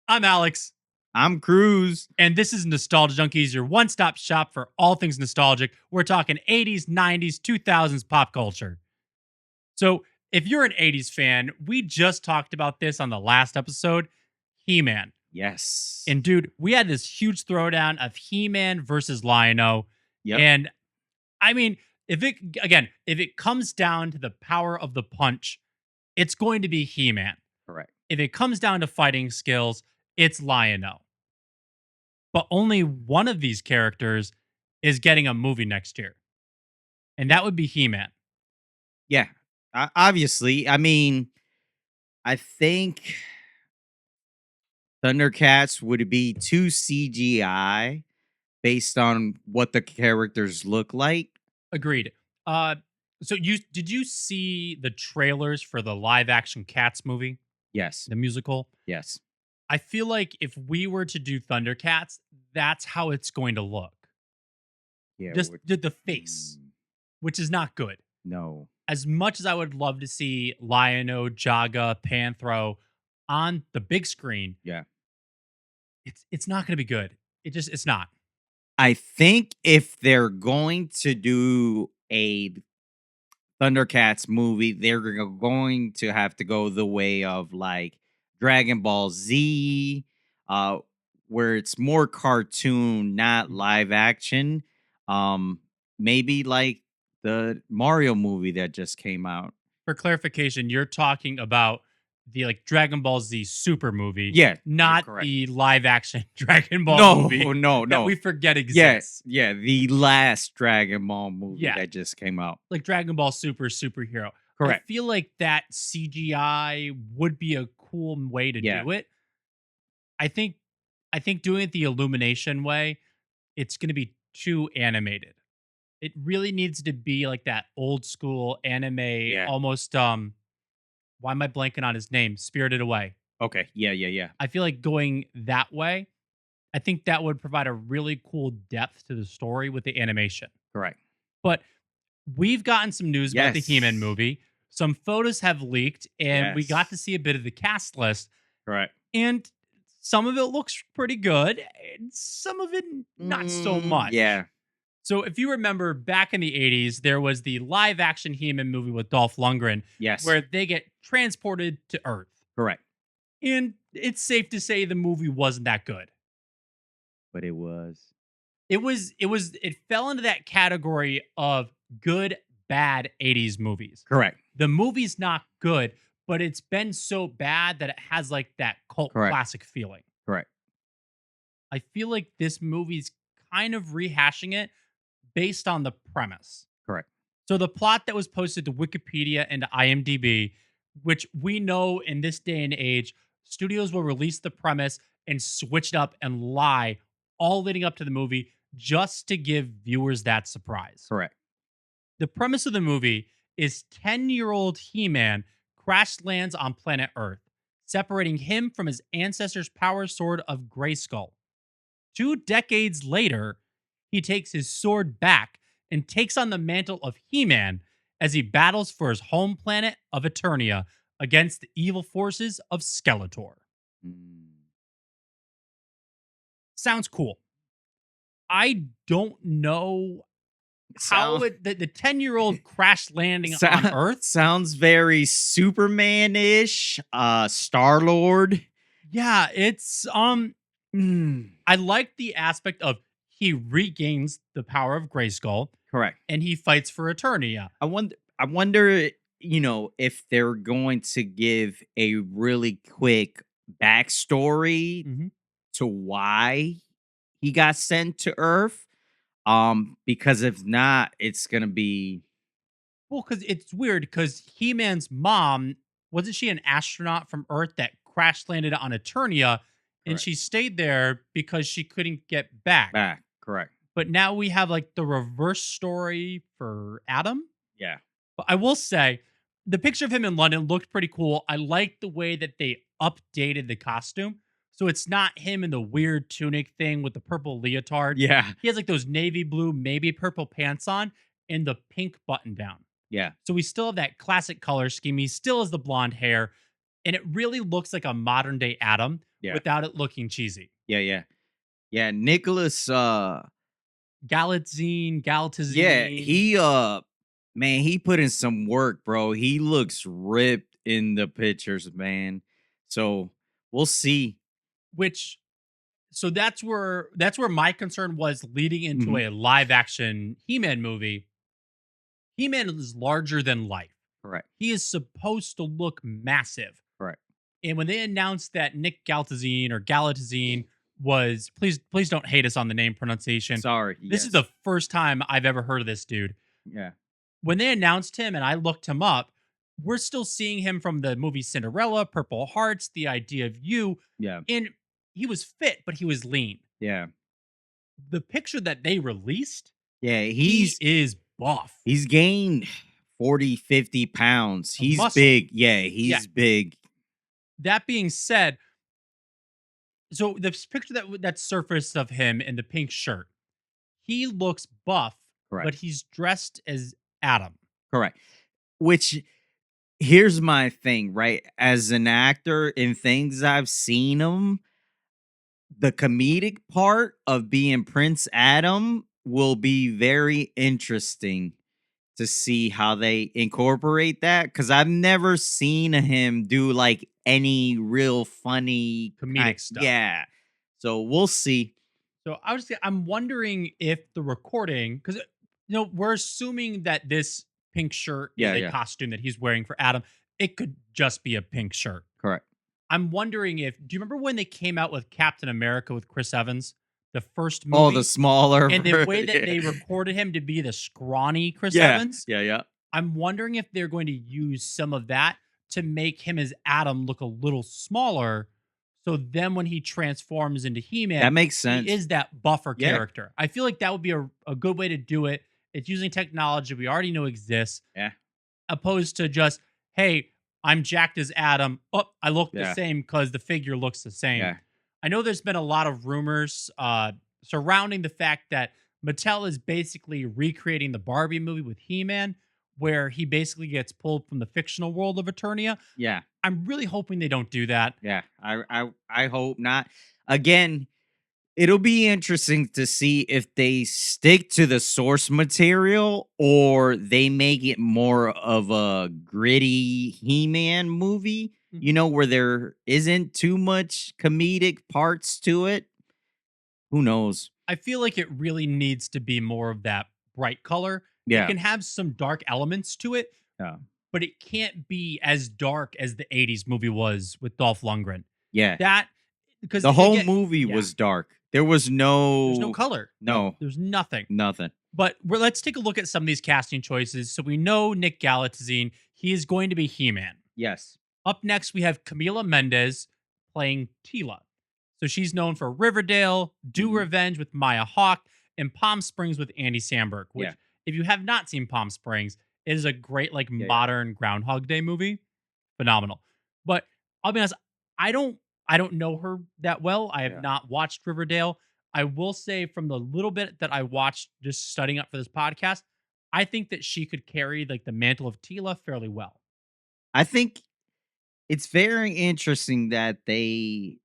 I'm Alex. I'm Cruz. And this is Nostalgia Junkies, your one-stop shop for all things nostalgic. We're talking 80s, 90s, 2000s pop culture. So if you're an 80s fan, we just talked about this on the last episode, He-Man. Yes. And dude, we had this huge throwdown of He-Man versus Lion-O. Yep. And I mean, if it comes down to the power of the punch, it's going to be He-Man. Correct. If it comes down to fighting skills, it's Lion-O. But only one of these characters is getting a movie next year. And that would be He-Man. Yeah. Obviously, I mean, I think Thundercats would be too CGI based on what the characters look like. Agreed. So did you see the trailers for the live action Cats movie, Yes. the musical? Yes. I feel like if we were to do Thundercats, that's how it's going to look. Yeah. Just the face, which is not good. No. As much as I would love to see Lion-O, Jaga, Panthro on the big screen, Yeah. it's not going to be good. It's not. I think if they're going to do a Thundercats movie, they're going to have to go the way of like Dragon Ball Z, where it's more cartoon, not live action. Maybe like the Mario movie that just came out. For clarification, you're talking about the like Dragon Ball Z Super movie, Yeah, not correct. the live action Dragon Ball movie. No. That we forget Yes, exists. yeah, the last Dragon Ball movie Yeah. that just came out. Like Dragon Ball Superhero. Correct. I feel like that CGI would be a cool way to do it. I think doing it the Illumination way, it's going to be too animated. It really needs to be like that old school anime, almost why am I blanking on his name? Spirited Away. Okay. Yeah. I feel like going that way, I think that would provide a really cool depth to the story with the animation. Correct. But we've gotten some news about the He-Man movie. Some photos have leaked, and we got to see a bit of the cast list. Correct. And some of it looks pretty good, and some of it not so much. Yeah. So if you remember back in the 80s, there was the live action He-Man movie with Dolph Lundgren. Yes. Where they get transported to Earth. Correct. And it's safe to say the movie wasn't that good. But it was. It fell into that category of good, bad 80s movies. Correct. The movie's not good, but it's been so bad that it has like that cult classic feeling. Correct. I feel like this movie's kind of rehashing it based on the premise. Correct. So the plot that was posted to Wikipedia and to IMDb, which we know in this day and age, studios will release the premise and switch it up and lie all leading up to the movie just to give viewers that surprise. Correct. The premise of the movie is 10-year-old He-Man crash lands on planet Earth, separating him from his ancestors' power sword of Grayskull. 2 decades later, he takes his sword back and takes on the mantle of He-Man as he battles for his home planet of Eternia against the evil forces of Skeletor. Sounds cool. I don't know how the 10-year-old crash landing on Earth sounds very Superman-ish, Star-Lord. Yeah, it's I like the aspect of he regains the power of Grayskull. Correct. And he fights for Eternia. I wonder, if they're going to give a really quick backstory to why he got sent to Earth. Because if not, it's gonna be because it's weird because He-Man's mom, wasn't she an astronaut from Earth that crash landed on Eternia? And she stayed there because she couldn't get back. Correct. But now we have like the reverse story for Adam. Yeah. But I will say, the picture of him in London looked pretty cool. I like the way that they updated the costume. So it's not him in the weird tunic thing with the purple leotard. Yeah. He has like those navy blue, maybe purple pants on and the pink button down. Yeah. So we still have that classic color scheme. He still has the blonde hair. And it really looks like a modern day Adam. Yeah. without it looking cheesy. Yeah, yeah. Yeah, Nicholas Galitzine, yeah, Galitzine, he man, he put in some work, bro. He looks ripped in the pictures, man. So, we'll see. which so that's where my concern was leading into Mhm. a live action He-Man movie. He-Man is larger than life. Correct. He is supposed to look massive. Correct. And when they announced that Nick Galitzine or Galitzine was, please don't hate us on the name pronunciation. Sorry. This is the Yes. first time I've ever heard of this dude. Yeah. When they announced him and I looked him up, we're still seeing him from the movie Cinderella, Purple Hearts, The Idea of You, Yeah. and he was fit, but he was lean. Yeah. The picture that they released, Yeah, he is buff, he's gained 40, 50 pounds. of He's muscle. big. Yeah, Yeah. he's big. That being said, so this picture that surfaced of him in the pink shirt, he looks buff, but Correct. he's dressed as Adam. Correct. Which here's my thing, right? As an actor in things I've seen him, the comedic part of being Prince Adam will be very interesting to see how they incorporate that because I've never seen him do like any real funny Comedic stuff. yeah. So we'll see. So I'm wondering if the recording, because we're assuming that this pink shirt is Yeah, a yeah. costume that he's wearing for Adam. It could just be a pink shirt. Correct. I'm wondering if do you remember when they came out with Captain America with Chris Evans, the first Oh, the movie, smaller and the way that yeah. they recorded him to be the scrawny Chris Yeah. Evans? Yeah, yeah. I'm wondering if they're going to use some of that to make him as Adam look a little smaller. So then when he transforms into He-Man, That makes he sense. is that buffer Yeah. character. I feel like that would be a good way to do it. It's using technology we already know exists, Yeah. opposed to just, hey, I'm jacked as Adam. Oh, I look the Yeah. same because the figure looks the same. Yeah. I know there's been a lot of rumors surrounding the fact that Mattel is basically recreating the Barbie movie with He-Man, where he basically gets pulled from the fictional world of Eternia. Yeah. I'm really hoping they don't do that. Yeah. I hope not. Again, it'll be interesting to see if they stick to the source material or they make it more of a gritty He-Man movie, where there isn't too much comedic parts to it. Who knows? I feel like it really needs to be more of that bright color. It Yeah. can have some dark elements to it, Yeah. but it can't be as dark as the 80s movie was with Dolph Lundgren. Yeah. That because The whole again, movie yeah, was dark. There was there's no no color. no There's nothing. nothing. But let's take a look at some of these casting choices. So we know Nick Galitzine, he is going to be He-Man. Yes. Up next, we have Camila Mendez playing Tila. So she's known for Riverdale, Do Mhm. Revenge with Maya Hawke, and Palm Springs with Andy Samberg. Which, Yeah. if you have not seen Palm Springs, it is a great Yeah. modern Groundhog Day movie. Phenomenal. But I'll be honest, I don't I don't know her that well. I have Yeah. not watched Riverdale. I will say from the little bit that I watched just studying up for this podcast, I think that she could carry like the mantle of Tila fairly well. I think it's very interesting that they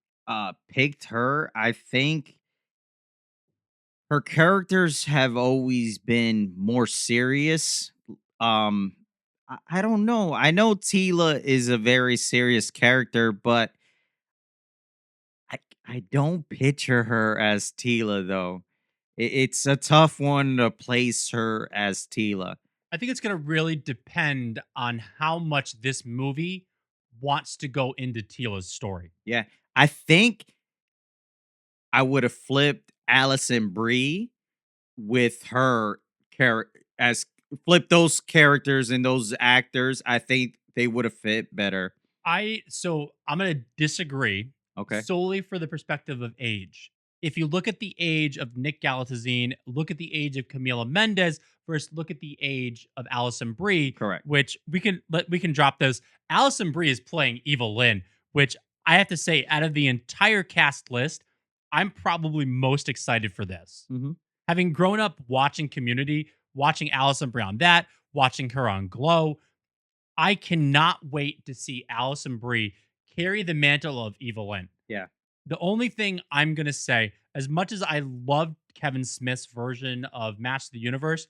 picked her. I think her characters have always been more serious. Um I don't know. I know Tila is a very serious character, but I I don't picture her as Tila though. It's a tough one to place her as Tila. I think it's going to really depend on how much this movie wants to go into Tila's story. Yeah. I think I would have flipped Allison Brie with her character as flip those characters and those actors. I think they would have fit better. I'm going to disagree Okay. solely for the perspective of age. If you look at the age of Nick Galitzine, look at the age of Camila Mendez versus look at the age of Allison Brie, Correct. which we can drop those. Allison Brie is playing Evil Lynn, which I have to say, out of the entire cast list, I'm probably most excited for this. Mhm. Having grown up watching Community, watching Allison Brie on that, watching her on Glow, I cannot wait to see Allison Brie carry the mantle of Evil Lynn. Yeah. The only thing I'm gonna say, as much as I loved Kevin Smith's version of Master of the Universe,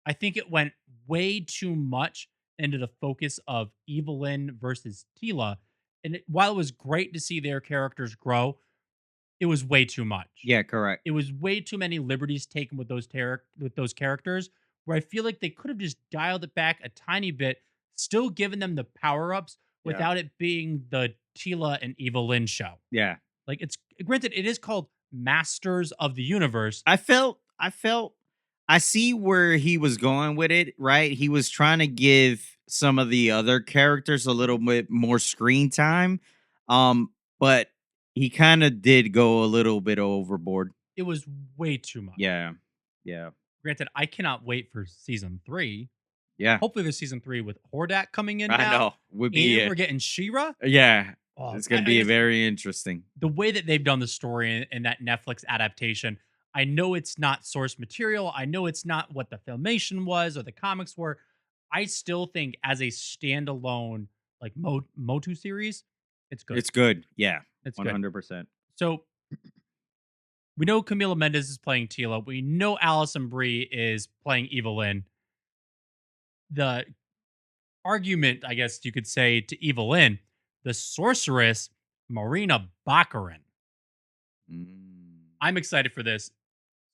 I think it went way too much into the focus of Evelyn versus Tila. And while it was great to see their characters grow, it was way too much. Yeah, correct. It was way too many liberties taken with with those characters, where I feel like they could have just dialed it back a tiny bit, still given them the power ups Yeah. without it being the Tila and Evelyn show. Yeah. Like, it's granted, it is called Masters of the Universe. I see where he was going with it, right? He was trying to give some of the other characters a little bit more screen time. But he kind of did go a little bit overboard. It was way too much. Yeah. Yeah. Granted, I cannot wait for season 3. Yeah. Hopefully, there's season 3 with Hordak coming in I now, know. Would be and we're getting She-Ra. yeah. Oh, It's gonna I be guess very interesting. the way that they've done the story in that Netflix adaptation, I know it's not source material. I know it's not what the filmation was or the comics were. I still think as a standalone like Motu series, it's good. It's good. Yeah. It's good. 100%. So we know Camila Mendes is playing Tila. We know Allison Brie is playing Evelyn. The argument, I guess you could say, to Evelyn, the sorceress, Morena Baccarin. Mm. I'm excited for this.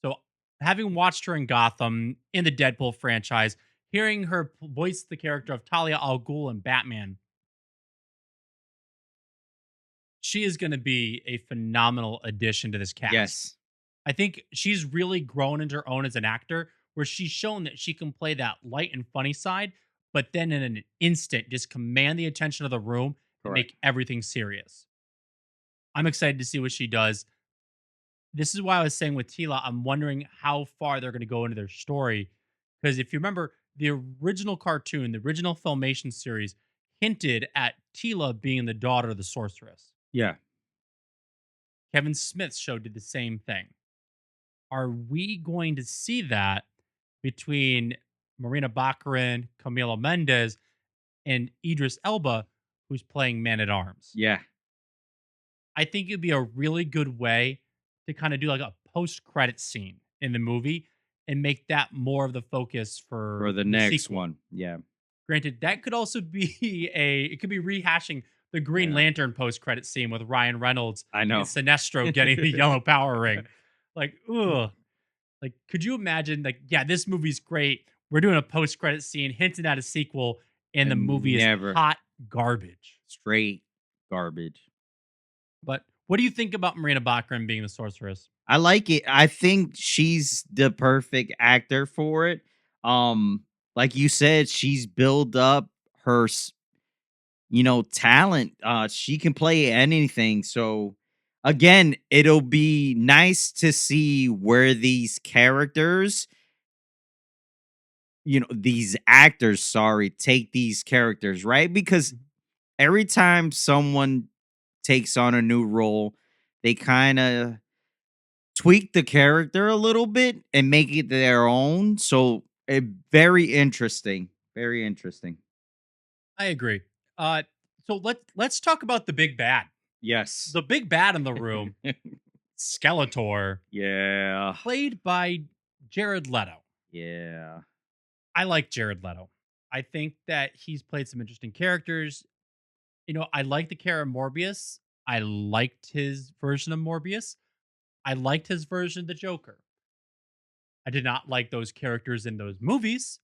So, having watched her in Gotham, in the Deadpool franchise, hearing her voice the character of Talia al Ghul in Batman, she is going to be a phenomenal addition to this cast. Yes. I think she's really grown into her own as an actor, where she's shown that she can play that light and funny side, but then in an instant, just command the attention of the room and Correct. make everything serious. I'm excited to see what she does. This is why I was saying with Tila, I'm wondering how far they're going to go into their story. Because if you remember, the original cartoon, the original Filmation series, hinted at Tila being the daughter of the sorceress. Yeah. Kevin Smith's show did the same thing. Are we going to see that between Morena Baccarin, Camila Mendes, and Idris Elba, who's playing Man at Arms? Yeah. I think it'd be a really good way to kind of do like a post credit scene in the movie and make that more of the focus For for the the next sequel. one. Yeah. Granted, that could also be it could be rehashing the Green Yeah. Lantern post credit scene with Ryan Reynolds I and know. Sinestro getting the yellow power ring. Like, ugh. Like, could you imagine, like, yeah, this movie's great. We're doing a post credit scene hinting at a sequel, and the And movie is never. hot garbage. Straight garbage. But what do you think about Marina Baccarin being the sorceress? I like it. I think she's the perfect actor for it. Like you said, she's built up her talent. She can play anything. So again, it'll be nice to see where these characters, these actors, sorry, take these characters, right? Because every time someone takes on a new role, they kind of tweak the character a little bit and make it their own. So very interesting. Very interesting. I agree. So let's talk about the big bad. Yes. The big bad in the room, Skeletor, Yeah. played by Jared Leto. Yeah. I like Jared Leto. I think that he's played some interesting characters. I like the character Morbius. I liked his version of Morbius. I liked his version of the Joker. I did not like those characters in those movies,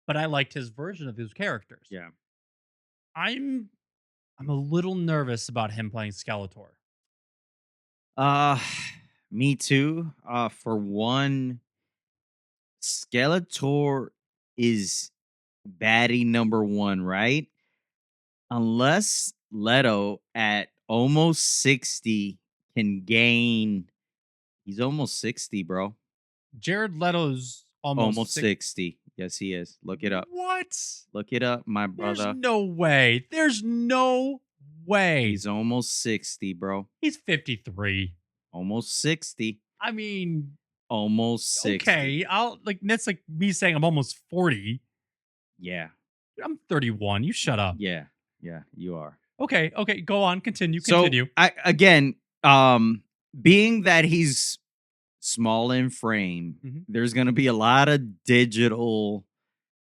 but I liked his version of those characters. Yeah. I'm I'm a little nervous about him playing Skeletor. Uh Me too. For one, Skeletor is baddie number one, right? Unless Leto at almost 60 can gain. He's almost 60, bro. Jared Leto's almost Almost six. 60. Yes, he is. Look it up. What? Look it up, my There's brother. no way. There's no way. He's almost 60, bro. He's 53. Almost 60. I mean, Almost 60. okay. That's like me saying I'm almost 40. Yeah. I'm 31. You shut up. Yeah. Yeah, you are. Okay. Go on. Continue. So Continue. I again, Um, being that he's small in frame, Mhm. there's gonna be a lot of digital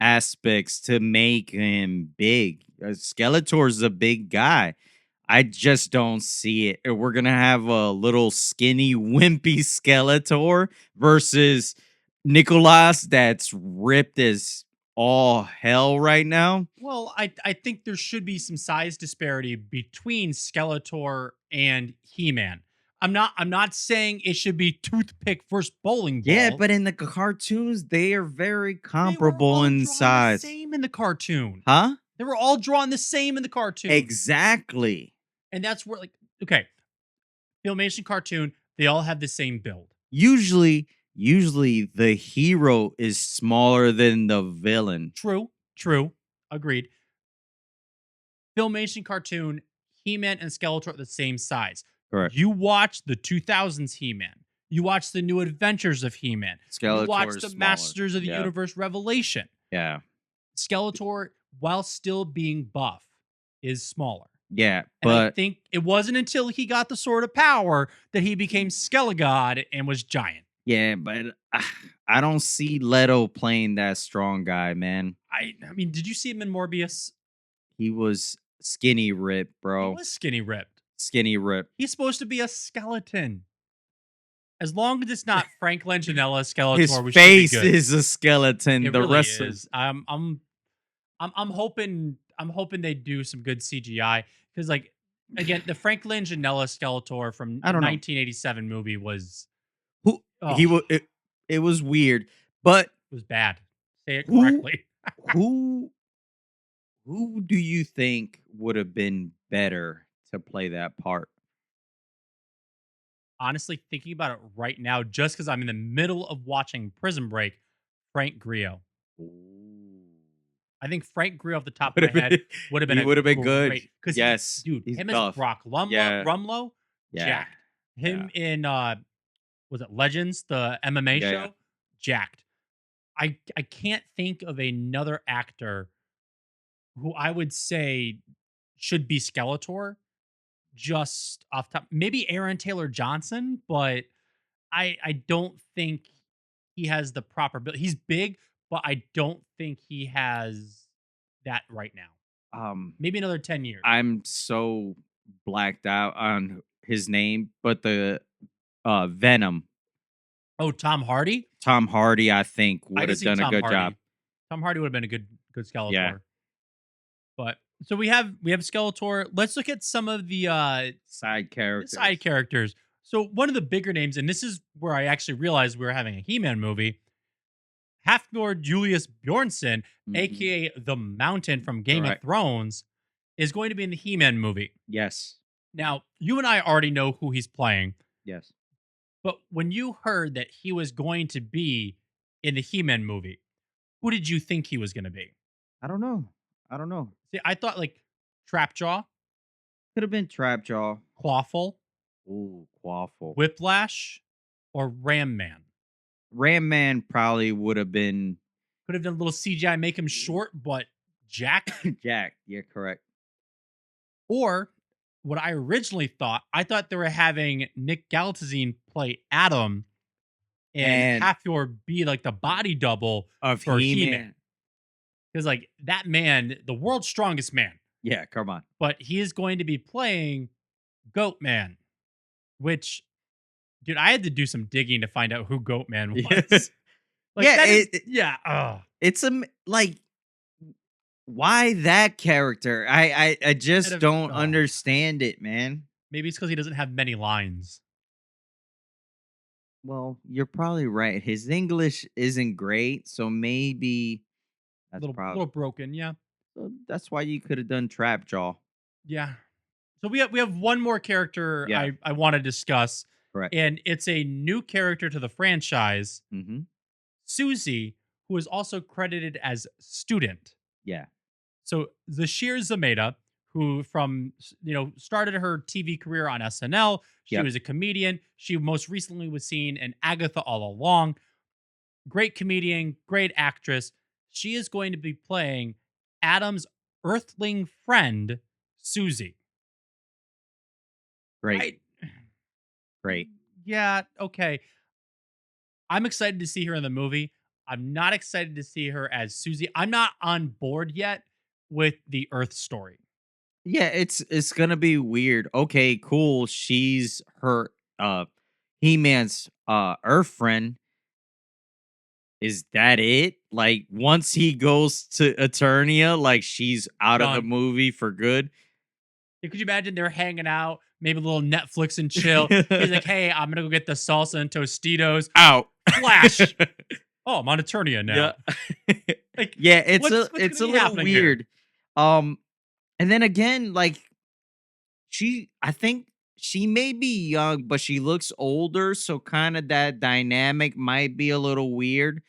aspects to make him big. Skeletor's a big guy. I just don't see it. We're gonna have a little skinny, wimpy Skeletor versus Nicholas that's ripped as all hell right now. Well, I think there should be some size disparity between Skeletor and He-Man. I'm not saying it should be toothpick versus bowling Yeah, ball. but in the cartoons, they are very They were comparable all in drawn the size. same in the cartoon. Huh? They were all drawn the same in the cartoon. Exactly. And that's where, like, okay, Filmation cartoon, they all have the same build. Usually the hero is smaller than the villain. True, true, agreed. Filmation cartoon, He-Man and Skeletor are the same size. Correct. You watch the 2000s He-Man. You watch the New Adventures of He-Man. You watch Skeletor is the smaller. Masters of the Yeah. Universe Revelation. Yeah. Skeletor, while still being buff, is smaller. Yeah, And I but think it wasn't until he got the Sword of Power that he became Skelegod and was giant. yeah, but I don't see Leto playing that strong guy, man. I mean, did you see him in Morbius? He was skinny ripped, He bro. was skinny ripped. Skinny ripped. He's supposed to be a skeleton. As long as it's not Frank Langella Skeletor, His we should be face good. is a skeleton. It The really rest of is. I'm hoping they do some good CGI because, like, again, the Frank Langella Skeletor from I the don't know 1987 movie was who oh, he was. It was weird, but was bad. Say it who correctly. who who do you think would have been better to play that part? Honestly, thinking about it right now, just because I'm in the middle of watching Prison Break, Frank Grillo. I think Frank Grillo off the top of Would my have head been would have been he a would have been good. great because Yes, dude, he's him as buff. Brock Yeah, Rumlow, yeah, jacked. yeah, Him in was it Legends, the MMA yeah, yeah. show? Jacked. I can't think of another actor who I would say should be Skeletor just off top. Maybe Aaron Taylor Johnson, but I don't think he has the proper build. He's big, but I don't think he has that right now. Um, Maybe another 10 years. I'm so blacked out on his name, but the Venom, Oh, Tom Hardy? Tom Hardy, I think I would can have see done a Tom good job. Hardy. Tom Hardy would have been a good Yeah, Skeletor. But so we have Skeletor. Let's look at some of side the side characters. characters. So one of the bigger names, and this is where I actually realized we were having a He-Man movie. Halflord Julius Bjornsson, Mhm. aka the Mountain from Game of Correct. Thrones, is going to be in the He-Man movie. Yes. Now, you and I already know who he's playing, Yes. but when you heard that he was going to be in the He-Man movie, who did you think he was going to be? I don't know. I don't know. See, I thought like Trapjaw, Could have been Trapjaw. Clawful, Ooh, Quaffle. Whiplash, or Ram Man. Ram Man probably would have been Could have done a little CGI, make him short but jacked. Jack. Yeah, correct. Or what I originally thought, I thought they were having Nick Galitzine play Adam and And Halfyor be like the body double of for He He-Man. Man. Because like that man, the world's strongest man, Yeah, come on. but he is going to be playing Goat Man, which, dude, I had to do some digging to find out who Goat Man Yeah, was. Like yeah. that is, yeah. It's like why that character? I just don't understand it, man. Maybe it's because he doesn't have many lines. Well, you're probably right. His English isn't great, so maybe A that's little probably broken, yeah. that's why you could have done Trapjaw. Yeah. So we have one more character Yeah, I want to discuss, correct. and it's a new character to the franchise, Mm-hmm. Susie, who is also credited as Student. Yeah. So Zashir Zameda, who started her TV career on SNL. She Yep. was a comedian. She most recently was seen in Agatha All Along. Great comedian, great actress. She is going to be playing Adam's earthling friend, Susie. Great. Right? Great. Yeah, okay. I'm excited to see her in the movie. I'm not excited to see her as Susie. I'm not on board yet with the Earth story. Yeah, it's gonna be weird. Okay, cool. She's her He-Man's Earth friend. Is that it? Like once he goes to Eternia, like she's out of the Done. movie for good. Yeah, could you imagine they're hanging out, maybe a little Netflix and chill? He's like, "Hey, I'm gonna go get the salsa and Tostitos." Out. Flash. Oh, I'm on Eternia Yeah. now. Like, Yeah, what's gonna it's a be little happening here? weird. Um and then again, like I think she may be young, but she looks older, so kind of that dynamic might be a little weird.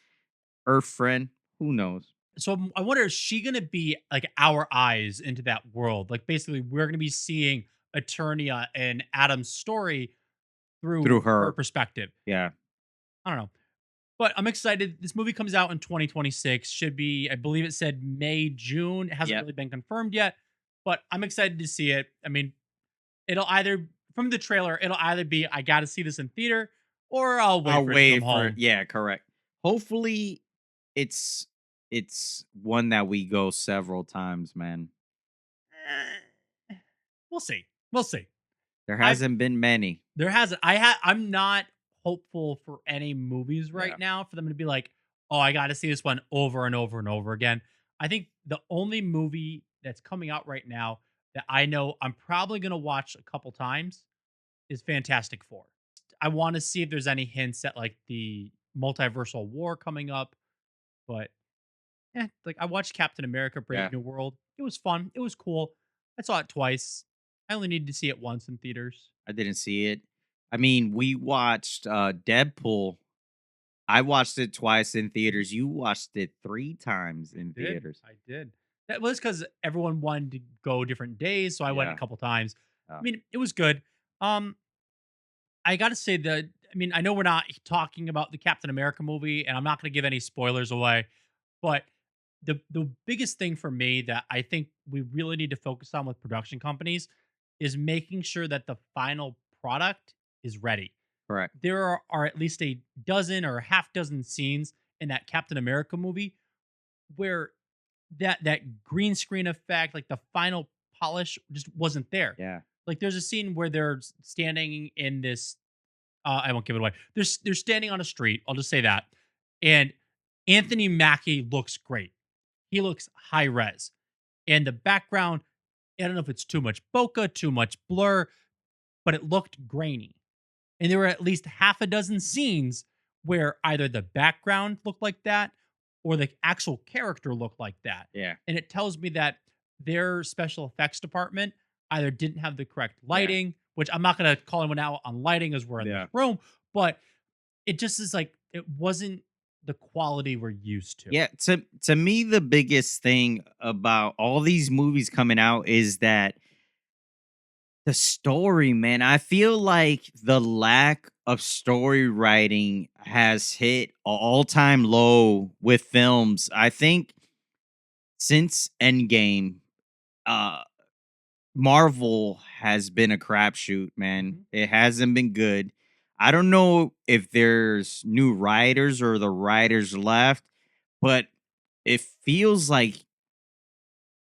Her friend, who knows? So I wonder, is she gonna be like our eyes into that world? Like, basically, we're gonna be seeing Eternia and Adam's story through Through her her. perspective. Yeah. I don't know. But I'm excited. This movie comes out in 2026. Should be, I believe it said May, June. It hasn't Yep. really been confirmed yet, but I'm excited to see it. I mean, it'll either, from the trailer, it'll either be I got to see this in theater or I'll wait I'll for it to come wait for it. home. Yeah, correct. Hopefully it's it's one that we go several times, man. Eh, we'll see. We'll see. There I hasn't been many. There hasn't. I'm not hopeful for any movies Yeah, right now for them to be like, "Oh, I got to see this one over and over and over again." I think the only movie that's coming out right now that I know I'm probably going to watch a couple times is Fantastic Four. I want to see if there's any hints at like the multiversal war coming up, but like I watched Captain America: Brave yeah. New World. It was fun. It was cool. I saw it twice. I only needed to see it once in theaters. I didn't see it. I mean, we watched Deadpool. I watched it twice in theaters. You watched it 3 times I in did. theaters. I did. That was because everyone wanted to go different days, so I went a Yeah. couple times. I Oh, mean, it was good. Um, I gotta say that I mean, I know we're not talking about the Captain America movie, and I'm not gonna give any spoilers away, but the biggest thing for me that I think we really need to focus on with production companies is making sure that the final product is ready. correct. There are at least a dozen or a half dozen scenes in that Captain America movie where that green screen effect, like the final polish just wasn't there. Yeah. Like there's a scene where they're standing in this I won't give it away. They're standing on a street, I'll just say that. And Anthony Mackie looks great. He looks high res. And the background, I don't know if it's too much bokeh, too much blur, but it looked grainy. And there were at least half a dozen scenes where either the background looked like that or the actual character looked like that. Yeah. And it tells me that their special effects department either didn't have the correct Yeah. lighting, which I'm not going to call anyone out on lighting as we're in this Yeah. room, but it just is like it wasn't the quality we're used to. Yeah, to me the biggest thing about all these movies coming out is that the story, man. I feel like the lack of story writing has hit an all-time low with films. I think since Endgame, uh Marvel has been a crapshoot, man. Mhm. It hasn't been good. I don't know if there's new writers or the writers left, but it feels like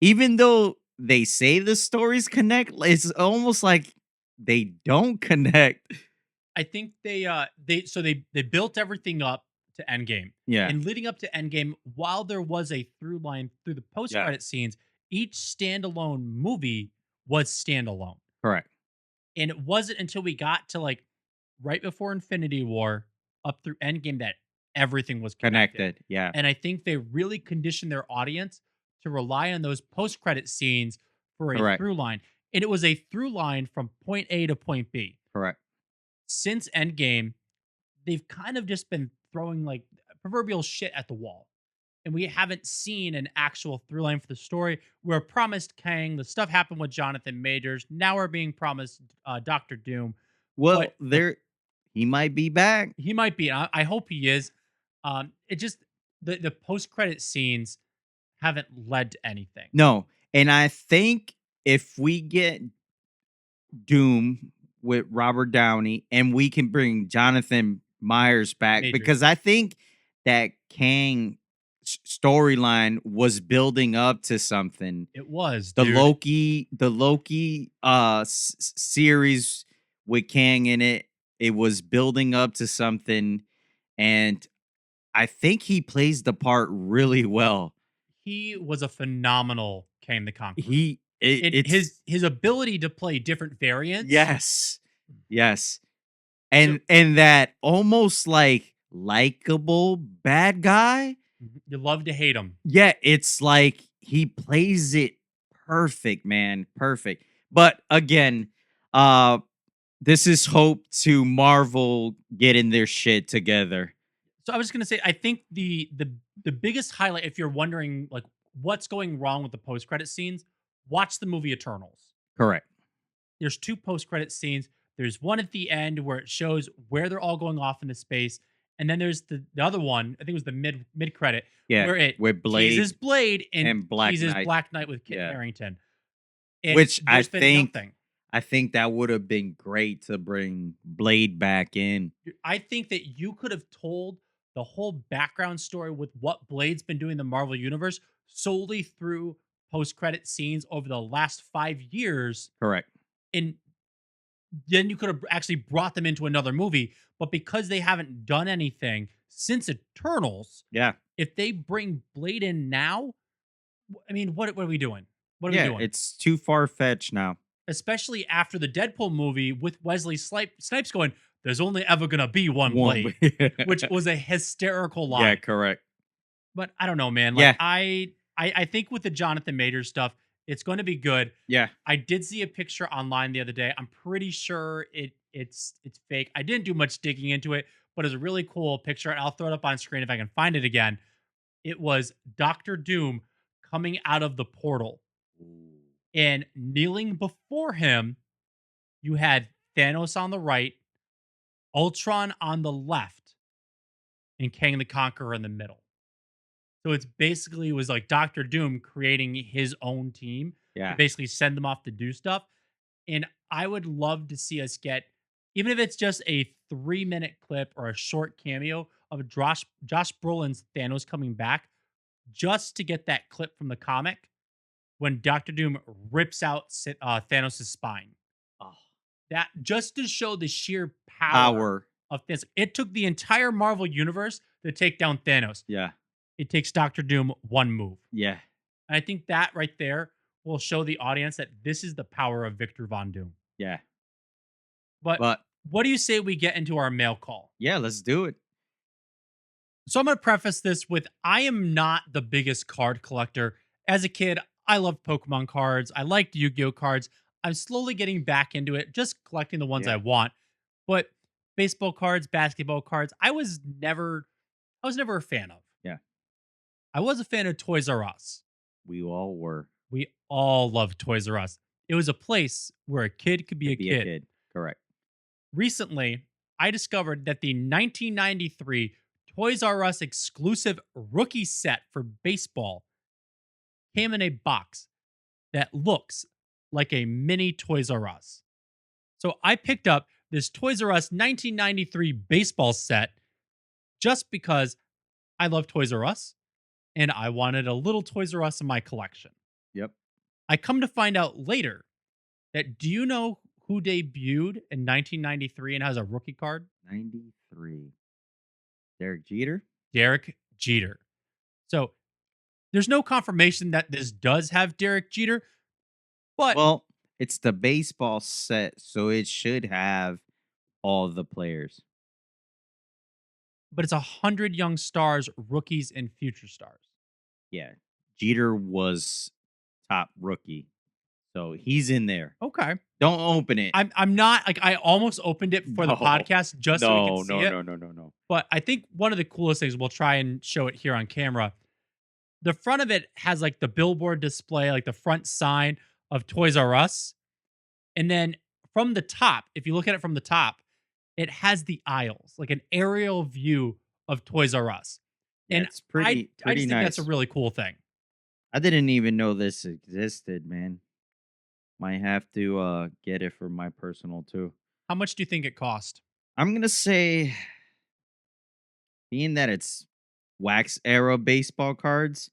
even though they say the stories connect, it's almost like they don't connect. I think they built everything up to Endgame. Yeah, And leading up to Endgame, while there was a through line through the post yeah, credit scenes, each standalone movie was standalone. correct. And it wasn't until we got to like right before Infinity War up through Endgame that everything was connected. Connected. Yeah, And I think they really conditioned their audience to rely on those post credit scenes for a correct. through line. And it was a through line from point A to point B. Correct. Since Endgame, they've kind of just been throwing like proverbial shit at the wall. And we haven't seen an actual through line for the story. We're promised Kang. The stuff happened with Jonathan Majors. Now we're being promised Doctor Doom. Well, But there he might be back. he might be. I hope he is. It just the post credit scenes haven't led to anything. No, and I think if we get Doom, with Robert Downey, and we can bring Jonathan Myers back Majors. because I think that Kang storyline was building up to something. It was, The dude. Loki series with Kang in it, it was building up to something, and I think he plays the part really well. He was a phenomenal Kang the Conqueror. And It's his ability to play different variants. yes. Yes. So And that almost like likable bad guy. you love to hate him. Yeah, it's like he plays it perfect, man. Perfect. But again, uh this is hope to Marvel getting their shit together. So I was just gonna say, I think the biggest highlight, if you're wondering like what's going wrong with the post credit scenes, watch the movie Eternals. Correct. There's two post credit scenes. There's one at the end where it shows where they're all going off into space, and then there's the other one. I think it was the mid credit Yeah, where it with teases Blade Blade and and Black teases Knight. Black Knight with Kit Yeah. Harington. And Which there's been nothing. I think that would have been great to bring Blade back in. I think that you could have told the whole background story with what Blade's been doing in the Marvel Universe solely through post credit scenes over the last 5 years. Correct. And then you could have actually brought them into another movie. But because they haven't done anything since Eternals, Yeah. if they bring Blade in now, I mean, what are we doing? What are we Yeah, doing? it's too far fetched now. Especially after the Deadpool movie with Wesley Snipes going, there's only ever going to be one Blade, which was a hysterical line. Yeah, correct. But I don't know, man. Like Yeah. I think with the Jonathan Majors stuff, it's going to be good. Yeah. I did see a picture online the other day. I'm pretty sure it's fake. I didn't do much digging into it, but it's a really cool picture. And I'll throw it up on screen if I can find it again. It was Doctor Doom coming out of the portal, and kneeling before him, you had Thanos on the right, Ultron on the left, and Kang the Conqueror in the middle. So it's basically, it was like Doctor Doom creating his own team Yeah. to basically send them off to do stuff. And I would love to see us get, even if it's just a 3-minute clip or a short cameo of Josh Brolin's Thanos coming back, just to get that clip from the comic when Doctor Doom rips out Thanos' spine. Oh, That just to show the sheer power. of Thanos. It took the entire Marvel universe to take down Thanos. Yeah. It takes Doctor Doom one move. Yeah. And I think that right there will show the audience that this is the power of Victor Von Doom. Yeah. But what do you say we get into our mail call? Yeah, let's do it. So I'm going to preface this with, I am not the biggest card collector. As a kid, I loved Pokemon cards. I liked Yu-Gi-Oh cards. I'm slowly getting back into it, just collecting the ones I want. But baseball cards, basketball cards, I was never a fan of. Yeah. I was a fan of Toys R Us. We all were. We all loved Toys R Us. It was a place where a kid could be a kid. Correct. Recently, I discovered that the 1993 Toys R Us exclusive rookie set for baseball came in a box that looks like a mini Toys R Us. So I picked up this Toys R Us 1993 baseball set just because I love Toys R Us and I wanted a little Toys R Us in my collection. Yep. I come to find out later that, do you know who debuted in 1993 and has a rookie card? 93. Derek Jeter? Derek Jeter. So there's no confirmation that this does have Derek Jeter, but Well, it's the baseball set, so it should have all the players. it's 100 young stars, rookies, and future stars. Yeah. Jeter was top rookie. So he's in there. Okay. Don't open it. I'm not like, I almost opened it for the podcast just so we could see it. No. But I think one of the coolest things, we'll try and show it here on camera. The front of it has like the billboard display, like the front sign of Toys R Us. And then from the top, if you look at it from the top, it has the aisles, like an aerial view of Toys R Us. And it's pretty I just nice. think that's a really cool thing. I didn't even know this existed, man. Might have to get it for my personal too. How much do you think it cost? I'm gonna say, being that it's wax era baseball cards,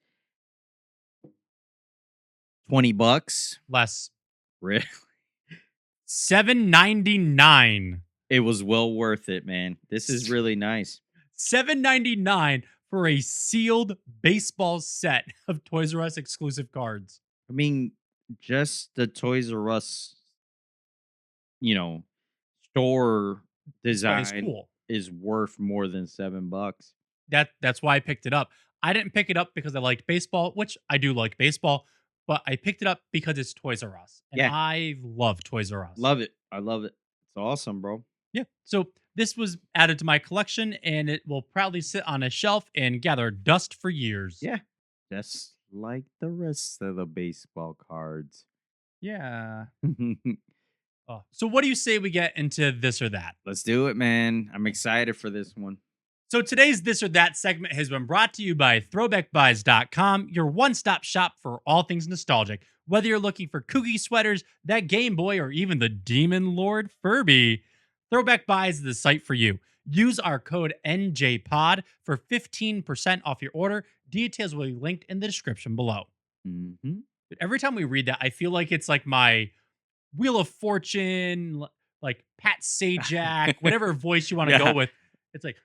$20. Less. Really? $7.99. It was well worth it, man. This is really nice. $7.99 for a sealed baseball set of Toys R Us exclusive cards. I mean, just the Toys R Us, you know, store Display is design cool. is worth more than $7. That's why I picked it up. I didn't pick it up because I liked baseball, which I do like baseball, but I picked it up because it's Toys R Us, and Yeah, I love Toys R Us. love it. I love it. It's awesome, bro. Yeah. So this was added to my collection, and it will proudly sit on a shelf and gather dust for years. Yeah, just like the rest of the baseball cards. Yeah. Oh. So what do you say we get into this or that? Let's do it, man. I'm excited for this one. So today's This or That segment has been brought to you by throwbackbuys.com, your one-stop shop for all things nostalgic. Whether you're looking for kooky sweaters, that Game Boy, or even the Demon Lord Furby, Throwback Buys is the site for you. Use our code NJPOD for 15% off your order. Details will be linked in the description below. Mm-hmm. But every time we read that, I feel like it's like my Wheel of Fortune, like Pat Sajak, whatever voice you want to go Yeah. with. It's like,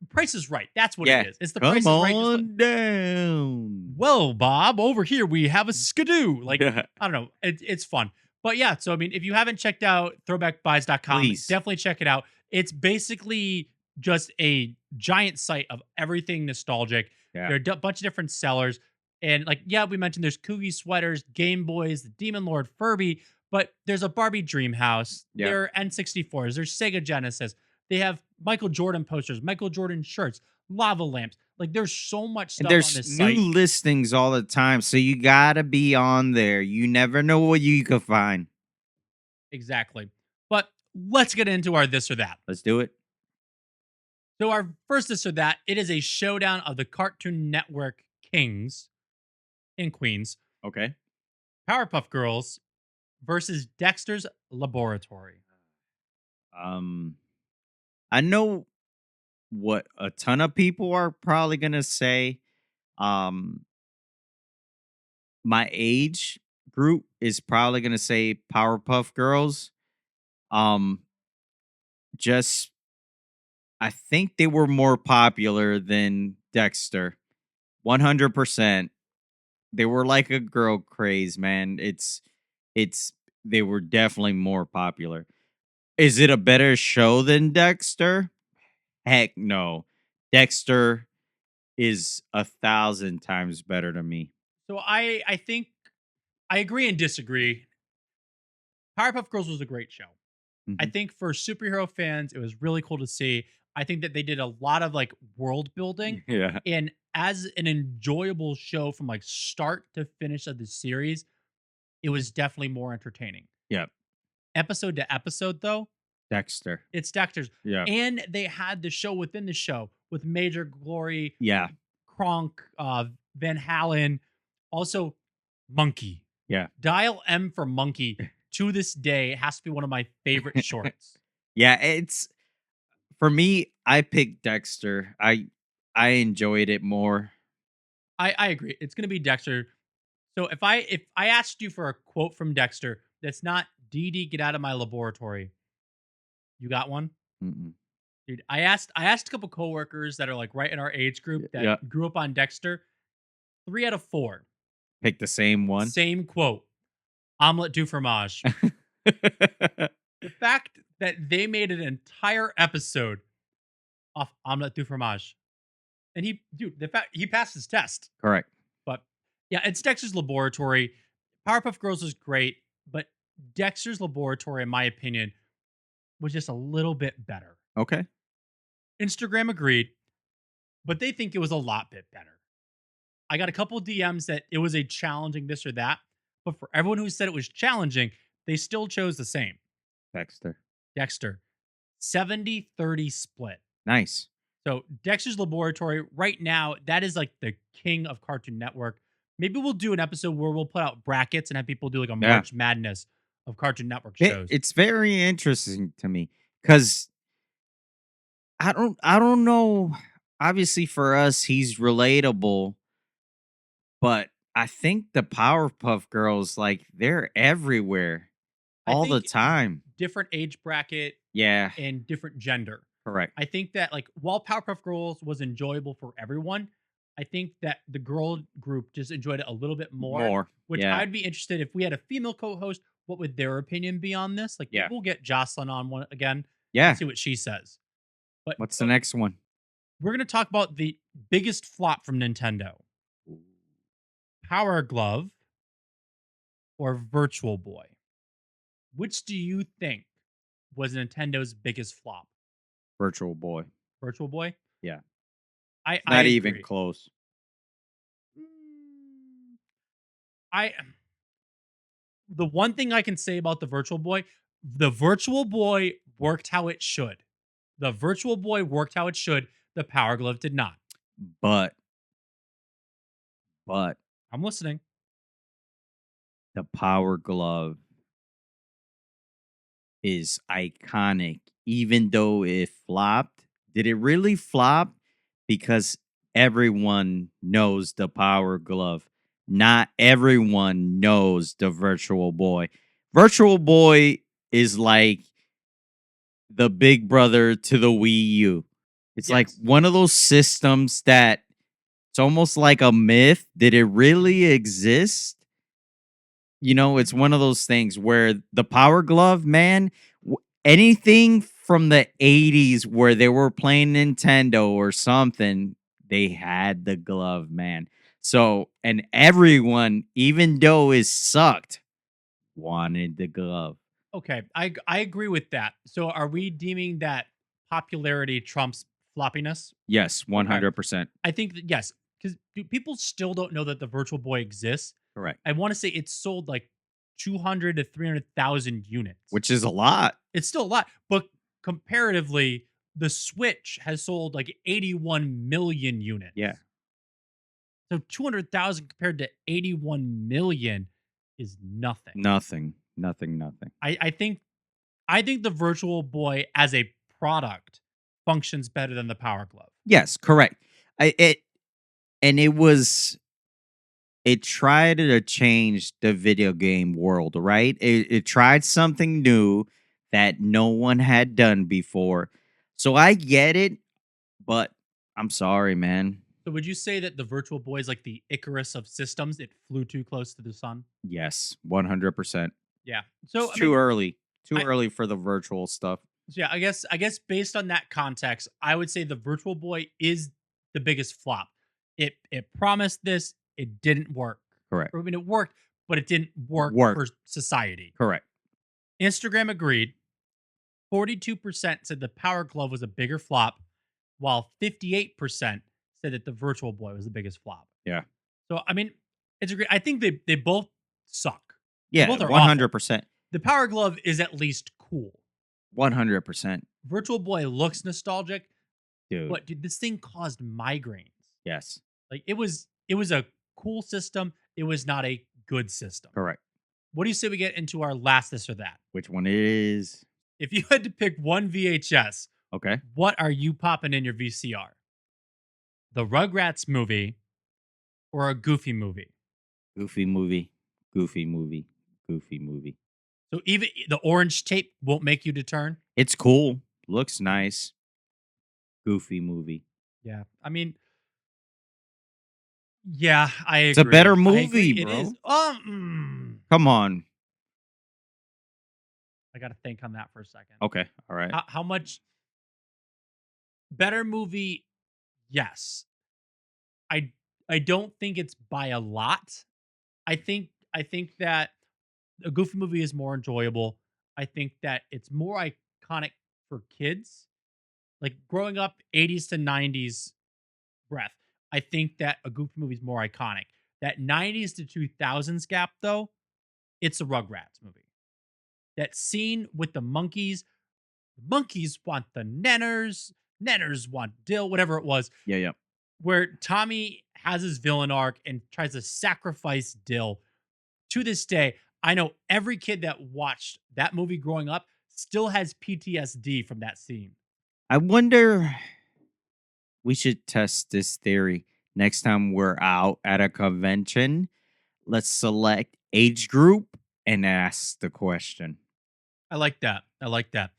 Price is Right. That's what Yeah. it is. It's the Come Price is Right. on down. Well, Bob, over here we have a skidoo. Like, Yeah. I don't know. It's fun. But yeah, so I mean, if you haven't checked out throwbackbuys.com, Please. definitely check it out. It's basically just a giant site of everything nostalgic. Yeah. There are a bunch of different sellers. And like, yeah, we mentioned there's Kooky sweaters, Game Boys, the Demon Lord Furby, but there's a Barbie Dream House. Yeah. There are N64s. There's Sega Genesis. They have Michael Jordan posters, Michael Jordan shirts, lava lamps. Like, there's so much stuff And on there's this new site. listings all the time, so you gotta be on there. You never know what you can find. Exactly. But let's get into our this or that. Let's do it. So our first this or that, it is a showdown of the Cartoon Network kings and queens, Okay. Powerpuff Girls versus Dexter's Laboratory. I know what a ton of people are probably gonna say. Um, my age group is probably gonna say Powerpuff Girls. Um, just I think they were more popular than Dexter. 100%. They were like a girl craze, man. It's they were definitely more popular. Is it a better show than Dexter? Heck no. Dexter is 1,000 times better to me. So I think I agree and disagree. Powerpuff Girls was a great show. I Mhm. think for superhero fans, it was really cool to see. I think that they did a lot of like world building. Yeah. And as an enjoyable show from like start to finish of the series, it was definitely more entertaining. Yep. Episode to episode, though, Dexter. it's Dexter's. Yeah. And they had the show within the show with Major Glory, Yeah. Kronk, Van Halen, also Monkey. Yeah. Dial M for Monkey to this day has to be one of my favorite shorts. Yeah, it's for me, I picked Dexter. I enjoyed it more. I agree. It's gonna be Dexter. So if I asked you for a quote from Dexter that's not Dee Dee, get out of my laboratory, you got one? Mm-mm. Dude, I asked a couple coworkers that are like right in our age group that Yeah. grew up on Dexter. 3 out of 4. Pick the same one. Same quote. Omelette du fromage. The fact that they made an entire episode off omelette du fromage. And the fact he passed his test. Correct. But yeah, it's Dexter's Laboratory. Powerpuff Girls is great, but Dexter's Laboratory, in my opinion, was just a little bit better. Okay. Instagram agreed, but they think it was a lot bit better. I got a couple DMs that it was a challenging this or that, but for everyone who said it was challenging, they still chose the same. Dexter. Dexter, 70-30 split. Nice. So Dexter's Laboratory, right now, that is like the king of Cartoon Network. Maybe we'll do an episode where we'll put out brackets and have people do like a Yeah. March Madness of Cartoon Network shows. It's very interesting to me because I don't know. Obviously, for us, he's relatable, but I think the Powerpuff Girls, like, they're everywhere I all the think time. different age bracket Yeah, and different gender. correct. I think that like while Powerpuff Girls was enjoyable for everyone, I think that the girl group just enjoyed it a little bit more. More. Which Yeah, I'd be interested if we had a female co-host. What would their opinion be on this? Like maybe yeah, we'll get Jocelyn on one again and yeah. see what she says. But What's the next one? we're gonna talk about the biggest flop from Nintendo: Power Glove or Virtual Boy. Which do you think was Nintendo's biggest flop? Virtual Boy. Virtual Boy. Yeah, I not even agree. close. Mm, I the one thing I can say about the Virtual Boy worked how it should. The Virtual Boy worked how it should. The Power Glove did not. But, but I'm listening. the Power Glove is iconic, even though it flopped. Did it really flop? Because everyone knows the Power Glove. Not everyone knows the Virtual Boy. Virtual Boy is like the big brother to the Wii U. It's like Yes. one of those systems that it's almost like a myth. Did it really exist? You know, it's one of those things where the Power Glove, man, anything from the 80s where they were playing Nintendo or something, they had the glove, man. So, and everyone, even though it sucked, wanted the glove. Okay. I agree with that. So are we deeming that popularity trumps floppiness? Yes, Okay. 100%. I think that yes, because people still don't know that the Virtual Boy exists. Correct. I want to say it's sold like 200 to 300,000 units. Which is a lot. It's still a lot, but comparatively, the Switch has sold like 81 million units. Yeah. So 200,000 compared to 81 million is nothing. Nothing. Nothing. Nothing. I think the Virtual Boy as a product functions better than the Power Glove. Yes, correct. And it tried to change the video game world, right? It tried something new that no one had done before. So I get it, but I'm sorry, man. So would you say that the Virtual Boy is like the Icarus of systems? It flew too close to the sun. Yes, 100%. Yeah. It's So I too mean, early. Too I early for the virtual stuff. so yeah, I guess based on that context, I would say the Virtual Boy is the biggest flop. It promised this, it didn't work. Correct. Or, I mean, it worked, but it didn't work Work. for society. Correct. Instagram agreed. 42% said the Power Glove was a bigger flop, while 58% said that the Virtual Boy was the biggest flop. Yeah. So I mean, it's a great. I think they both suck. They Yeah, both are awful. 100%. The Power Glove is at least cool. 100%. Virtual Boy looks nostalgic, Dude. but dude, this thing caused migraines. Yes. Like it was a cool system. It was not a good system. Correct. What do you say we get into our last this or that? Which one it is? If you had to pick one VHS, Okay. what are you popping in your VCR? The Rugrats movie or a Goofy movie? Goofy movie. Goofy movie. Goofy movie. So even the orange tape won't make you deter. It's cool. Looks nice. Goofy movie. Yeah, I mean, yeah, I agree. It's a better I movie, agree. It bro. is. Come on. I got to think on that for a second. Okay. All right. How much better movie? Yes. I I don't think it's by a lot. I think that a Goofy movie is more enjoyable. I think that it's more iconic for kids. Like growing up 80s to 90s breath. I think that a Goofy movie is more iconic. That 90s to 2000s gap though, it's a Rugrats movie. That scene with the monkeys want the nenners want Dill, whatever it was, Yeah. Yeah. where Tommy has his villain arc and tries to sacrifice Dill. To this day, I know every kid that watched that movie growing up still has PTSD from that scene. I wonder, we should test this theory next time we're out at a convention. Let's select age group and ask the question. I like that. I like that.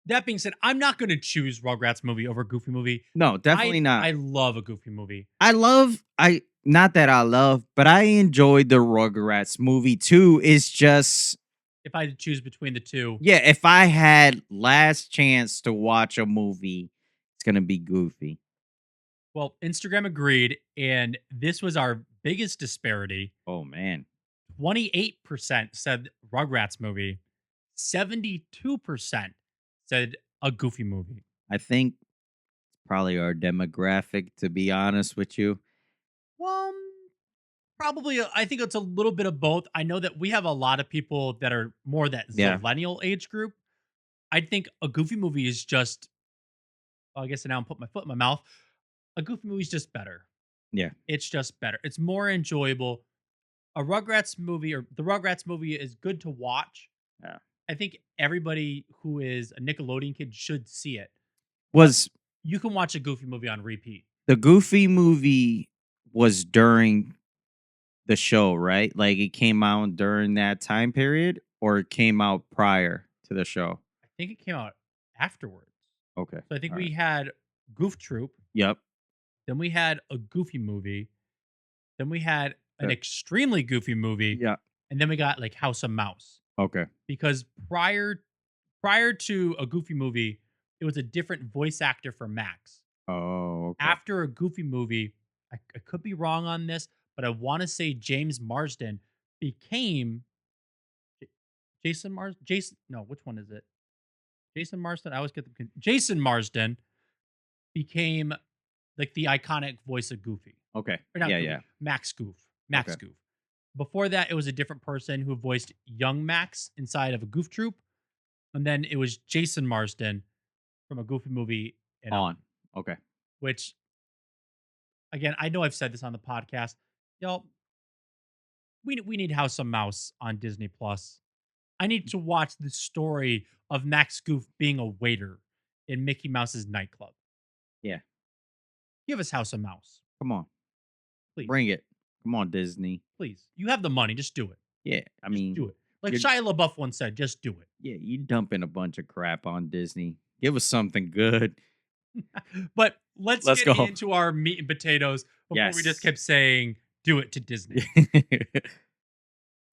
That being said, I'm not going to choose Rugrats movie over Goofy movie. No, definitely I not. love a Goofy movie. I not that I love, but I enjoyed the Rugrats movie too. It's just, If I had to choose between the two, yeah, if I had last chance to watch a movie, it's gonna be Goofy. well, Instagram agreed, and this was our biggest disparity. Oh man. 28% said Rugrats movie, 72% said a Goofy movie. I think it's probably our demographic, to be honest with you. Well, probably, I think it's a little bit of both. I know that we have a lot of people that are more that Yeah. Zillennial age group. I think a Goofy movie is just, well, I guess now I'm putting my foot in my mouth. A Goofy movie is just better. Yeah. It's just better. It's more enjoyable. A Rugrats movie or the Rugrats movie is good to watch. Yeah. I think everybody who is a Nickelodeon kid should see it. But Was you can watch a Goofy movie on repeat. the Goofy movie was during the show, right? Like it came out during that time period or it came out prior to the show? I think it came out afterwards. Okay. So I think All we right. had Goof Troop, Yep. then we had a Goofy movie, then we had an Uh, extremely Goofy movie, yeah. and then we got like House of Mouse. Okay. Because prior to a Goofy movie, it was a different voice actor for Max. Oh, okay. After a Goofy movie, I could be wrong on this, but I want to say James Marsden became Jason Mars. Jason, no, which one is it? Jason Marsden. I always get them. Jason Marsden became like the iconic voice of Goofy, Okay. or not Yeah, Goofy, yeah. Max Goof. Max Okay. Goof. Before that, it was a different person who voiced young Max inside of a Goof Troop, and then it was Jason Marsden from a Goofy movie and on, Okay. which again, I know I've said this on the podcast. Y'all, we need House of Mouse on Disney Plus. I need to watch the story of Max Goof being a waiter in Mickey Mouse's nightclub. Yeah. Give us House of Mouse, Come on. please. Bring it. Come on, Disney. Please. You have the money, just do it. Yeah. I Just mean, do it. Like you're- Shia LaBeouf once said, just do it. yeah, you dumping a bunch of crap on Disney. Give us something good. But let's Let's get go. into our meat and potatoes before we just Yes. kept saying, do it to Disney.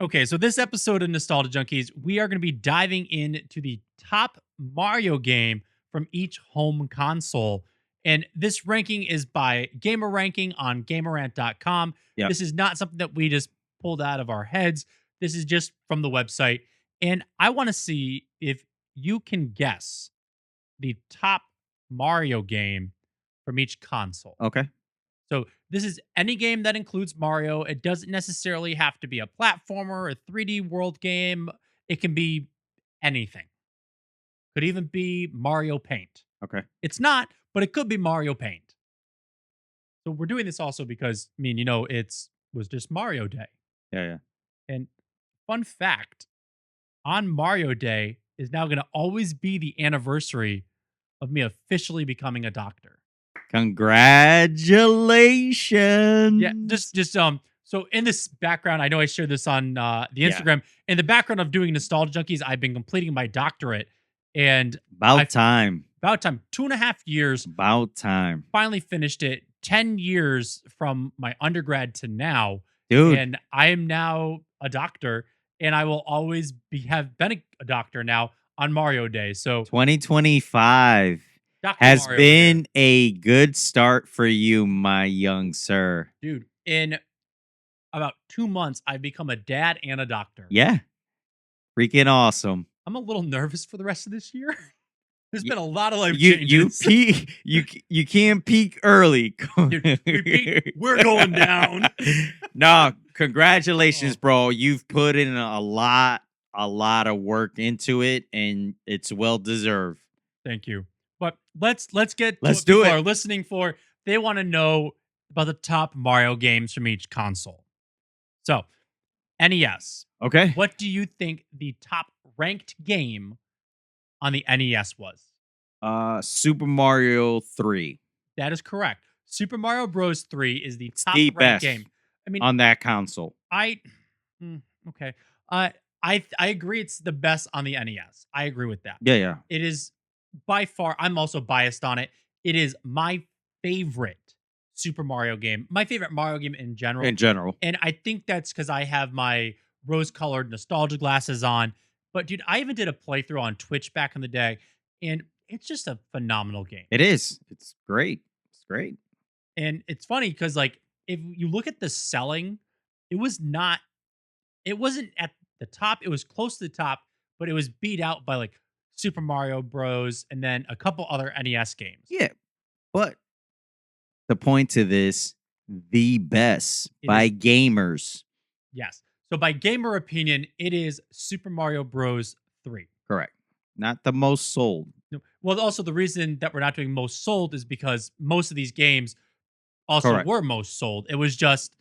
Okay, so this episode of Nostalgia Junkies, we are going to be diving into the top Mario game from each home console. And this ranking is by Gamer Ranking on gamerant.com. Yep. This is not something that we just pulled out of our heads. This is just from the website. And I want to see if you can guess the top Mario game from each console. Okay. So this is any game that includes Mario. It doesn't necessarily have to be a platformer, a 3D world game. It can be anything. Could even be Mario Paint. Okay. It's not, but it could be Mario Paint. So we're doing this also because, I mean, it's was just Mario Day. Yeah, yeah. And fun fact, on Mario Day is now going to always be the anniversary of me officially becoming a doctor. Congratulations. Yeah, just so in this background, I know I shared this on the Yeah. Instagram. In the background of doing Nostalgia Junkies, I've been completing my doctorate, and About time. about time, 2.5 years, About time. finally finished it. 10 years from my undergrad to now, Dude. and I am now a doctor, and I will always have been a doctor now on Mario Day. So 2025 Dr. has Mario been a good start for you, my young sir. here. Dude, in about 2 months, I've become a dad and a doctor. Yeah. Freaking awesome. I'm a little nervous for the rest of this year. There's You- been a lot of life You changes. peak you can't peak early. Dude, we're going down. No, congratulations, Oh. bro. You've put in a lot of work into it, and it's well deserved. Thank you. But let's get to Let's what do people it. are listening for. They want to know about the top Mario games from each console. So, NES, Okay. What do you think the top ranked game on the NES was? Super Mario 3. That is correct. Super Mario Bros. 3 is the It's top the ranked best game. I mean, on that console. I okay. Uh, I agree. It's the best on the NES. I agree with that. Yeah, yeah. It is by far. I'm also biased on it. It is my favorite Super Mario game. My favorite Mario game in general. In general. And I think that's because I have my rose-colored nostalgia glasses on. But dude, I even did a playthrough on Twitch back in the day, and it's just a phenomenal game. It is. It's great. It's great. And it's funny because like if you look at the selling, it was not it wasn't at the top. It was close to the top, but it was beat out by like Super Mario Bros. And then a couple other NES games. Yeah. But the point to this, the best It by is gamers. yes. So by gamer opinion, it is Super Mario Bros. 3. Correct. Not the most sold. No, well, also the reason that we're not doing most sold is because most of these games also Correct. were most sold. It was just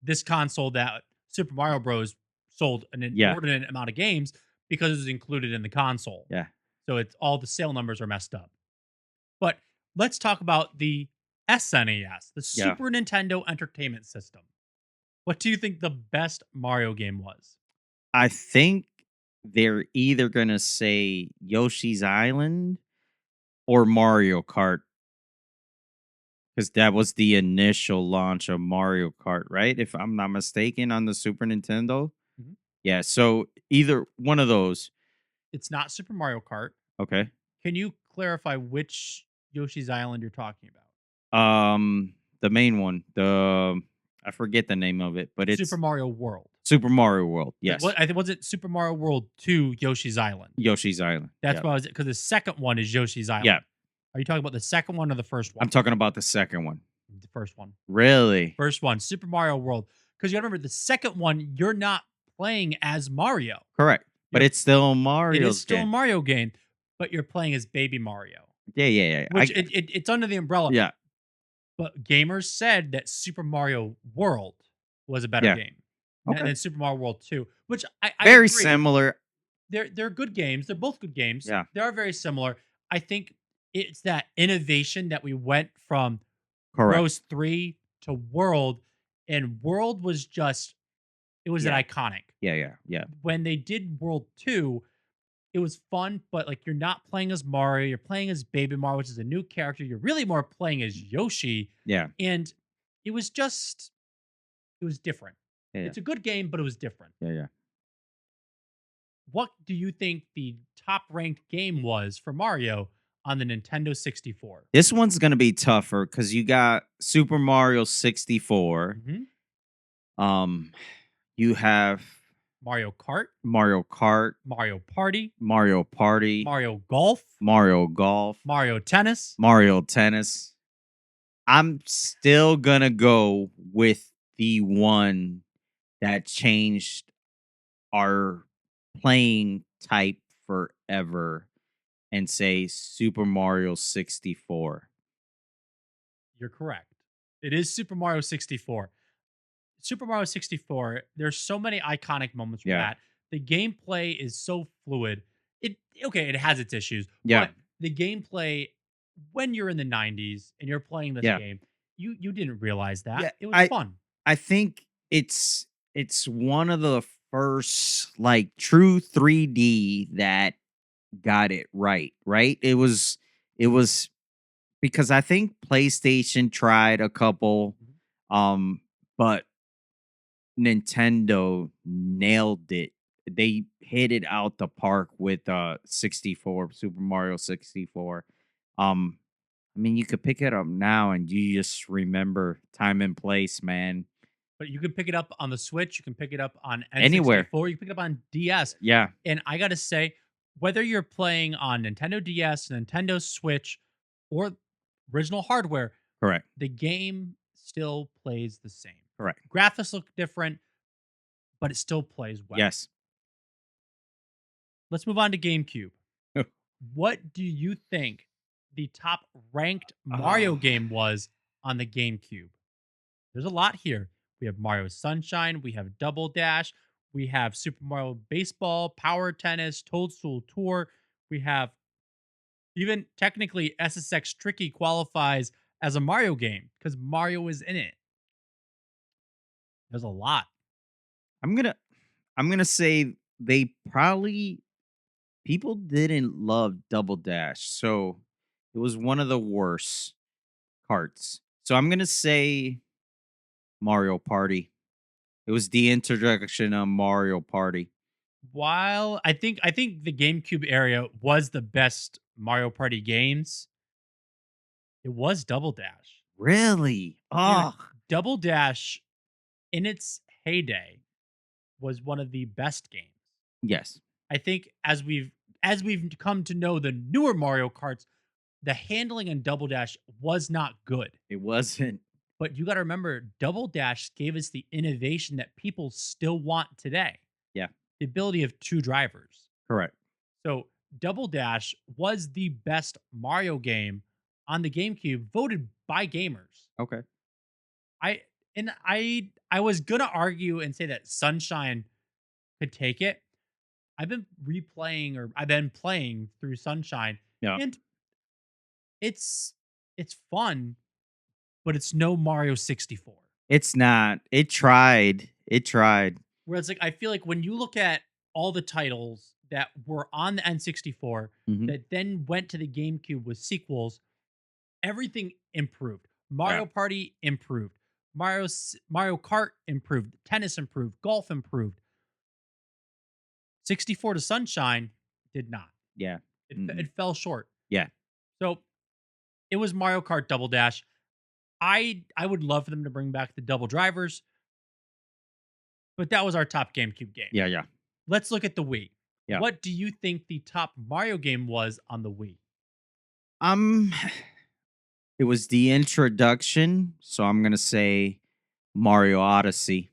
this console that Super Mario Bros. Sold an Yeah. inordinate amount of games because it was included in the console. Yeah. So it's all the sale numbers are messed up. But let's talk about the SNES, the Yeah. Super Nintendo Entertainment System. What do you think the best Mario game was? I think they're either going to say Yoshi's Island or Mario Kart because that was the initial launch of Mario Kart, right? If I'm not mistaken, on the Super Nintendo. Mhm. Yeah. So either one of those. It's not Super Mario Kart. Okay. Can you clarify which Yoshi's Island you're talking about? The main one, the I forget the name of it, but Super it's Mario World. Super Mario World. Like, Yes. what I think was it Super Mario World 2 Yoshi's Island. Yoshi's Island. That's Yeah. what I was because the second one is Yoshi's Island. Yeah. Are you talking about the second one or the first one? I'm talking about the second one. The first one. Really? First one, Super Mario World. Because you gotta remember the second one, you're not playing as Mario. Correct. But You're it's still It is Mario's still a game. Mario game, but you're playing as baby Mario. Yeah, yeah, yeah. Which it's under the umbrella. Yeah. But gamers said that Super Mario World was a better Yeah. game Okay. than Super Mario World 2, which I Very agree. similar. They're good games. They're both good games. Yeah. They are very similar. I think it's that innovation that we went from Correct. Bros 3 to World, and World was just it was an Yeah. iconic. Yeah, yeah, yeah. When they did World 2, it was fun, but like you're not playing as Mario, you're playing as Baby Mario, which is a new character. You're really more playing as Yoshi, Yeah. and it was just it was different. Yeah, yeah. It's a good game, but it was different. Yeah, yeah. What do you think the top ranked game was for Mario on the Nintendo 64? This one's gonna be tougher because you got Super Mario 64. Mhm. You have Mario Kart, Mario Kart, Mario Party, Mario Party, Mario Golf, Mario Golf, Mario Tennis. Mario Tennis. I'm still gonna go with the one that changed our playing type forever and say Super Mario 64. You're correct. It is Super Mario 64. Super Mario 64, there's so many iconic moments from Yeah. that. The gameplay is so fluid. It has its issues, Yeah. but the gameplay when you're in the 90s and you're playing this Yeah. game, you didn't realize that. Yeah, It was fun. I think it's one of the first like true 3D that got it right, right? It was because I think PlayStation tried a couple but Nintendo nailed it. They hit it out the park with 64 Super Mario 64. Um I mean, you could pick it up now and you just remember time and place, man. But you can pick it up on the Switch, you can pick it up on Anywhere. N64, you can pick it up on DS. Yeah. And I got to say, whether you're playing on Nintendo DS, Nintendo Switch, or original hardware, Correct. the game still plays the same. Correct. Graphics look different, but it still plays well. Yes. Let's move on to GameCube. What do you think the top ranked Mario Oh. game was on the GameCube? There's a lot here. We have Mario Sunshine, we have Double Dash, We have Super Mario Baseball, Power Tennis, Toadstool Tour. We have even technically SSX Tricky qualifies as a Mario game because Mario is in it. There's a lot. I'm gonna I'm gonna say they probably people didn't love Double Dash, so it was one of the worst carts. So I'm gonna say Mario Party. It was the introduction of Mario Party. While I think the GameCube area was the best Mario Party games, it was Double Dash. Really? Dude, Oh, Double Dash in its heyday was one of the best games. yes. I think as we've come to know the newer Mario Karts, the handling on Double Dash was not good. It wasn't. But you got to remember, Double Dash gave us the innovation that people still want today, Yeah, the ability of two drivers. correct. So Double Dash was the best Mario game on the GameCube, voted by gamers. Okay. I I was gonna argue and say that Sunshine could take it. I've been playing through Sunshine, Yeah. and it's it's fun, but it's no Mario 64. It's not. It tried. It tried. Whereas like I feel like when you look at all the titles that were on the N64 Mhm. that then went to the GameCube with sequels, everything improved. Yeah. Mario Party improved. Mario Kart improved. Tennis improved. Golf improved. 64 to Sunshine did not. Yeah. Mm-mm. It fell short. Yeah. So it was Mario Kart Double Dash. I would love for them to bring back the double drivers, but that was our top GameCube game. Yeah, yeah. Let's look at the Wii. Yeah. What do you think the top Mario game was on the Wii? Um it was the introduction, so I'm going to say Mario Odyssey.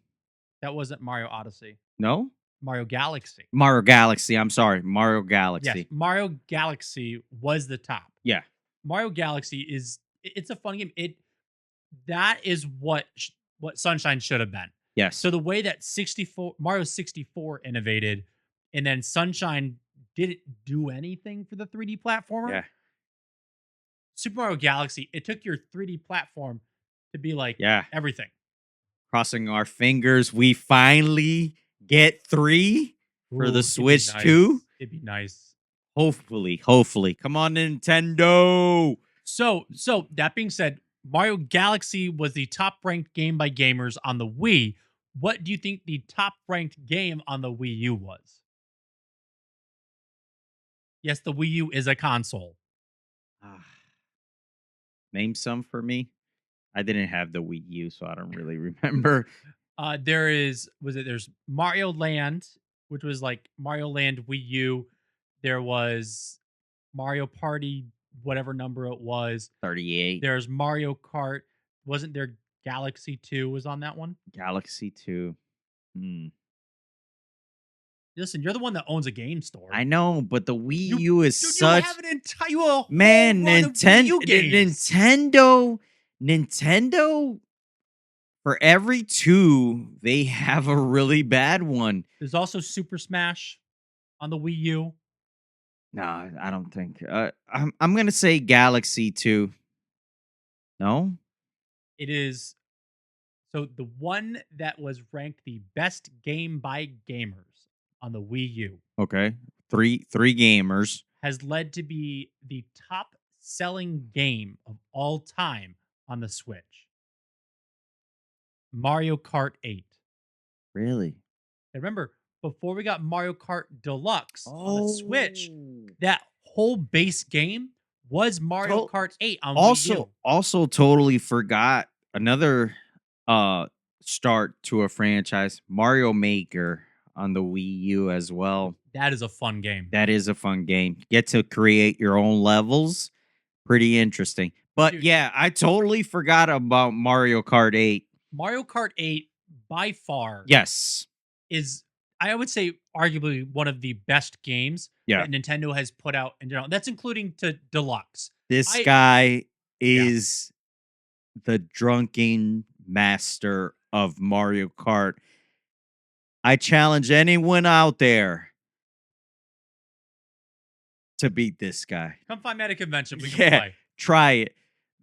That wasn't Mario Odyssey. No? Mario Galaxy. Mario Galaxy. I'm sorry. Mario Yes, Galaxy. Mario Galaxy was the top. Yeah. Mario Galaxy it's a fun game. That is what Sunshine should have been. Yes. So the way that 64 Mario 64 innovated and then Sunshine didn't do anything for the 3D platformer. Yeah. Super Mario Galaxy, it took your 3D platform to be like Yeah. everything. Crossing our fingers, we finally get 3 for Ooh, the it'd be Switch nice. 2. It'd be nice. Hopefully. Come on, Nintendo. So that being said, Mario Galaxy was the top ranked game by gamers on the Wii. What do you think the top ranked game on the Wii U was? Yes, the Wii U is a console. Ah, name some for me. I didn't have the Wii U, so I don't really remember. There's Mario Land, which was like Mario Land Wii U. There was Mario Party, whatever number it was. 38. There's Mario Kart. Wasn't there Galaxy 2 was on that one? Galaxy 2. Hmm. Listen, you're the one that owns a game store. I know, but the Wii You U is dude, such you have an entire whole man. run of Wii U games. Nintendo. For every 2, they have a really bad one. There's also Super Smash on the Wii U. No, I don't think. I'm gonna say Galaxy 2. No. It is so the one that was ranked the best game by gamers on the Wii U Okay. Three gamers. has led to be the top selling game of all time on the Switch. Mario Kart 8. Really? And remember, before we got Mario Kart Deluxe on the Switch, Oh. that whole base game was Mario To- Kart 8 on Wii U. Also totally forgot another start to a franchise, Mario Maker on the Wii U as well. That is a fun game. That is a fun game. Get to create your own levels. Pretty interesting. But Dude. yeah, I totally forgot about Mario Kart 8. Mario Kart 8 by far Yes. is, I would say, arguably one of the best games Yeah. that Nintendo has put out in general. That's including to Deluxe. This I- guy is the drunken master of Mario Kart. I challenge anyone out there to beat this guy. Come find me at a convention. We can Yeah, play. try it.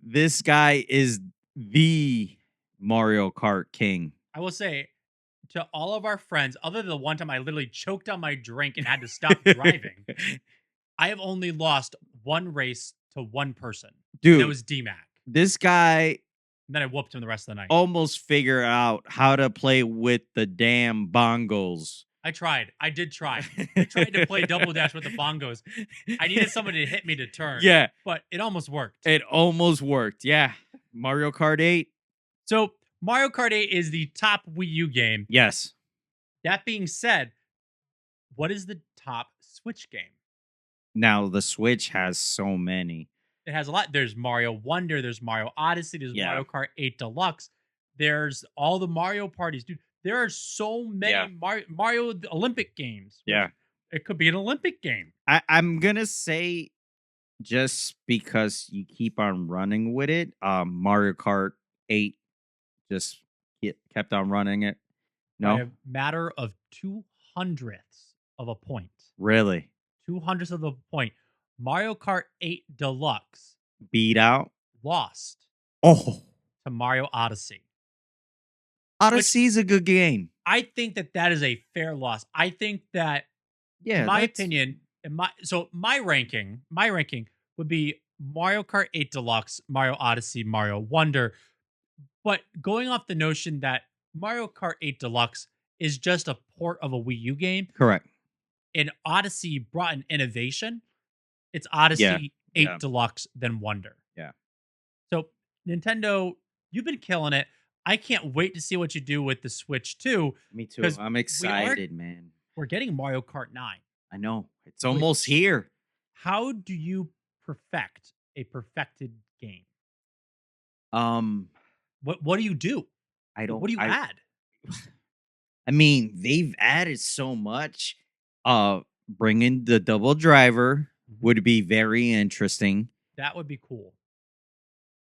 This guy is the Mario Kart king. I will say to all of our friends, other than the one time I literally choked on my drink and had to stop driving, I have only lost one race to one person. And it Dude, was D-Mac. this guy And then I whooped him the rest of the night. almost figured out how to play with the damn bongos. I tried. I did try. I tried to play Double Dash with the bongos. I needed somebody to hit me to turn. Yeah, But it almost worked. it almost worked. Yeah. Mario Kart 8. So Mario Kart 8 is the top Wii U game. Yes. That being said, what is the top Switch game? Now the Switch has so many. It has a lot. There's Mario Wonder, there's Mario Odyssey, there's Yeah. Mario Kart 8 Deluxe. There's all the Mario parties. Dude, there are so many Yeah. Mario Olympic games. Yeah. It could be an Olympic game. I'm gonna say just because you keep on running with it, Mario Kart 8 just kept on running it. By No, a matter of 200ths of a point. really 200ths of a point. Mario Kart 8 Deluxe beat out. lost Oh, to Mario Odyssey. Odyssey's a good game. I think that is a fair loss. I think that, Yeah, in my that's- opinion, my ranking would be Mario Kart 8 Deluxe, Mario Odyssey, Mario Wonder. But going off the notion that Mario Kart 8 Deluxe is just a port of a Wii U game, correct. and Odyssey brought an innovation, it's Odyssey 8 yeah. Deluxe then Wonder. Yeah. So Nintendo, you've been killing it. I can't wait to see what you do with the Switch 2. Me too. 'Cause I'm excited, man. We're getting Mario Kart 9. I know it's almost here. How do you perfect a perfected game? Um, What do you do? I don't. What do you add? I mean, they've added so much. Bringing the double driver would be very interesting. That would be cool.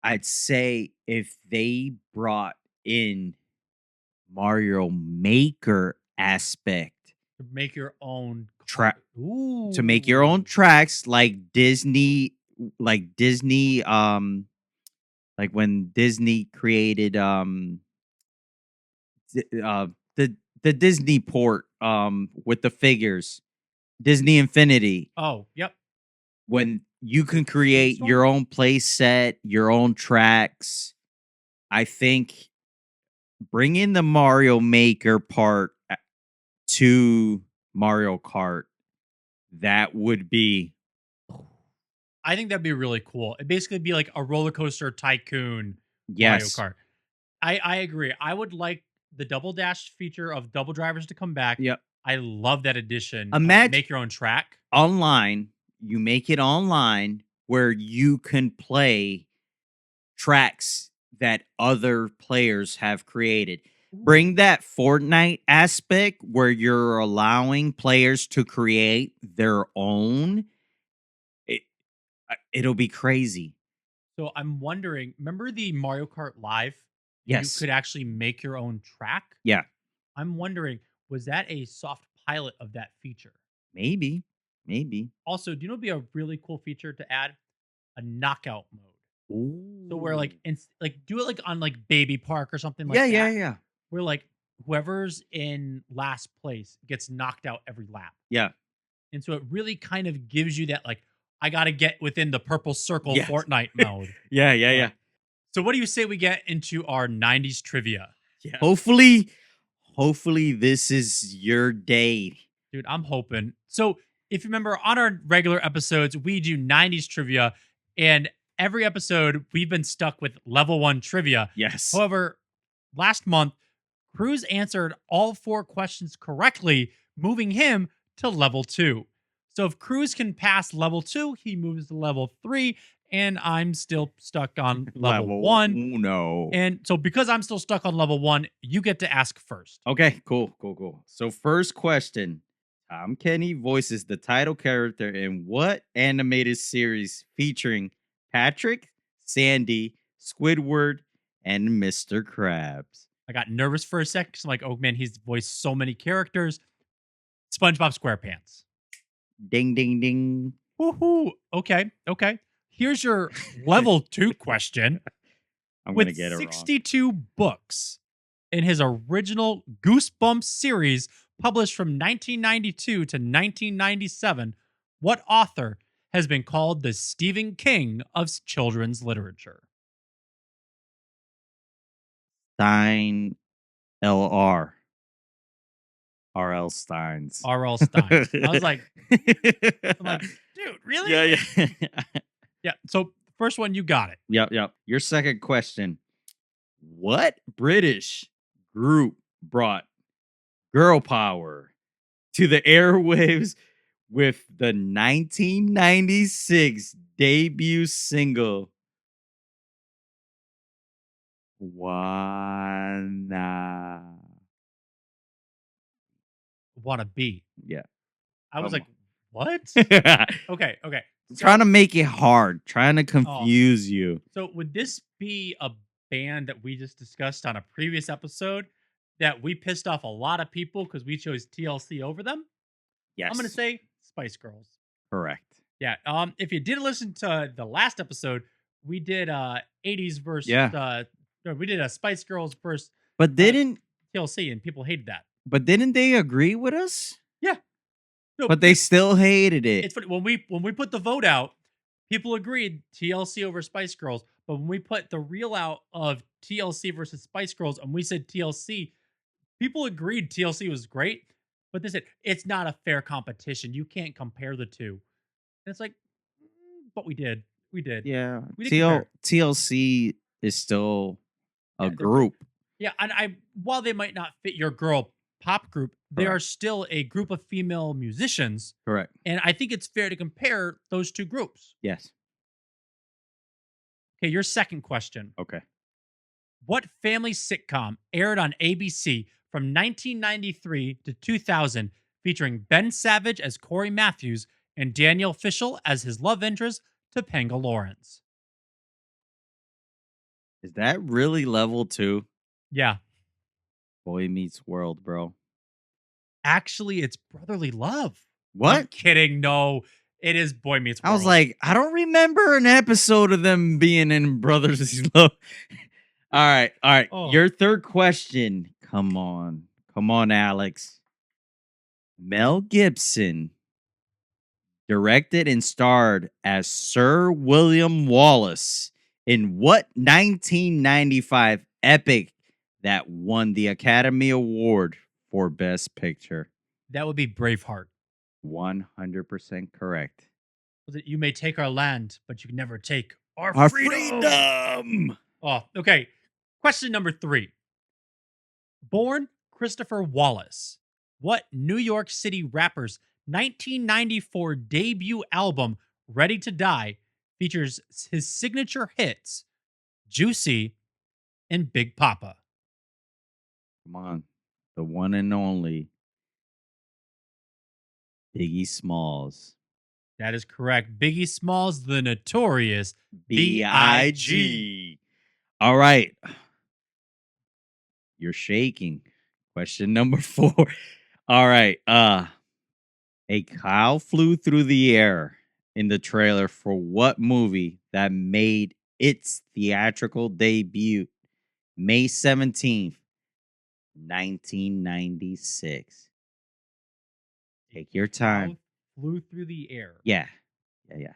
I'd say if they brought in Mario Maker aspect To make your own Tra- Ooh. to make your own tracks like Disney, like when Disney created the Disney port with the figures, Disney Infinity, Oh, yep. when you can create Storm? your own play set, your own tracks. I think bring in the Mario Maker part to Mario Kart. That would be I think that'd be really cool. It'd basically be like a roller coaster tycoon yes. Mario Kart. I agree. I would like the double dash feature of double drivers to come back. Yep. I love that addition. Imagine- Make your own track. Online, you make it online where you can play tracks that other players have created. Bring that Fortnite aspect where you're allowing players to create their own. It'll be crazy. So I'm wondering, remember the Mario Kart Live? Yes. You could actually make your own track. Yeah. I'm wondering, was that a soft pilot of that feature? Maybe. Also, do you know what would be a really cool feature to add? A knockout mode. Ooh. So where like do it like on like Baby Park or something like yeah, that. yeah. Where like whoever's in last place gets knocked out every lap. Yeah. And so it really kind of gives you that like, I gotta get within the purple circle Yes. Fortnite mode. Yeah. So what do you say we get into our 90s trivia? Yeah. Hopefully this is your day. Dude, I'm hoping. So if you remember on our regular episodes, we do 90s trivia, and every episode we've been stuck with level 1 trivia. Yes. However, last month, Cruz answered all 4 questions correctly, moving him to level 2. So if Cruz can pass level 2, he moves to level 3, and I'm still stuck on level 1. Oh, no. And so because I'm still stuck on level 1, you get to ask first. Okay, cool. So first question. Tom Kenny voices the title character in what animated series featuring Patrick, Sandy, Squidward, and Mr. Krabs? I got nervous for a sec 'cause I'm like, oh man, he's voiced so many characters. SpongeBob SquarePants. Ding, ding, ding. Woohoo. Okay. Okay. Here's your level 2 question. I'm going to With get it wrong. 62 books in his original Goosebumps series published from 1992 to 1997, what author has been called the Stephen King of children's literature? Stein LR. R.L. Steins. R.L. Stein. I'm like, dude, really? Yeah, yeah. Yeah. So first one, you got it. Yep, yep. Your second question. What British group brought girl power to the airwaves with the 1996 debut single Wanna? Wanna be. Yeah. I was Come like, what? on. Okay. Okay. Trying to make it hard, trying to Oh, confuse you. so would this be a band that we just discussed on a previous episode that we pissed off a lot of people because we chose TLC over them? I'm gonna Yes. say Spice Girls. Correct. Yeah. If you didn't listen to the last episode, we did 80s versus Yeah. no, we did a Spice Girls versus But uh didn't TLC, and people hated that. but didn't they agree with us? Yeah. No, But they still hated it. it's funny when we put the vote out, people agreed TLC over Spice Girls. But when we put the reel out of TLC versus Spice Girls, and we said TLC, people agreed TLC was great, but they said it's not a fair competition. You can't compare the two. And it's like, but we did. We did. Yeah. We did compare. TLC is still a Yeah, group. Yeah, and while they might not fit your girl pop group, they are Correct. still a group of female musicians, Correct. and I think it's fair to compare those two groups. Yes. Okay, your second question. Okay. What family sitcom aired on ABC from 1993 to 2000 featuring Ben Savage as Corey Matthews and Danielle Fishel as his love interest, Topanga Lawrence? Is that really level 2? Yeah, Boy Meets World, bro. actually, it's Brotherly Love. I'm What? kidding. No, it is Boy Meets World. I was like, I don't remember an episode of them being in Brothers Love. All right. All right. Oh. Your third question. Come on. Come on, Alex. Mel Gibson directed and starred as Sir William Wallace in what 1995 epic that won the Academy Award for Best Picture? that would be Braveheart. 100% correct. Was it, you may take our land, but you can never take our Our freedom. freedom. Oh, okay. Question number 3. Born Christopher Wallace, what New York City rapper's 1994 debut album, Ready to Die, features his signature hits, Juicy and Big Papa? Come on. The one and only Biggie Smalls. That is correct. Biggie Smalls, the notorious B.I.G. All right. You're shaking. Question number 4. All right. A cow flew through the air in the trailer for what movie that made its theatrical debut May 17th, 1996? Take your time. Flew through the air. Yeah. Yeah.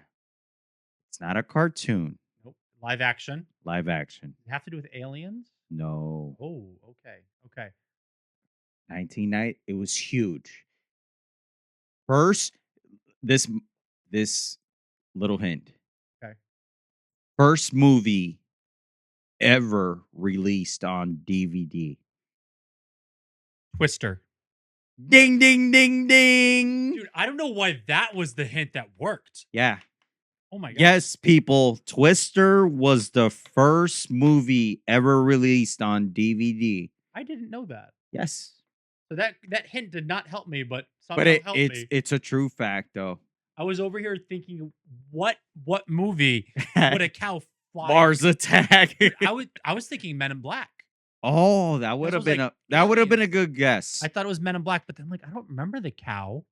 It's not a cartoon. Nope. Live action. Live action. Does it have to do with aliens? No. Oh, okay. Okay. 1990. It was huge. First, this little hint. Okay. First movie ever released on DVD. Twister. Ding, ding, ding, ding. Dude, I don't know why that was the hint that worked. Yeah. Oh my god. Yes, people. Twister was the first movie ever released on DVD. I didn't know that. Yes. So that hint did not help me, but somehow But helped me. it's a true fact, though. I was over here thinking, what movie would a cow fly? Mars Attack. I was thinking Men in Black. Oh, that would This have was been like a aliens. good guess. I thought it was Men in Black, but then like I don't remember the cow.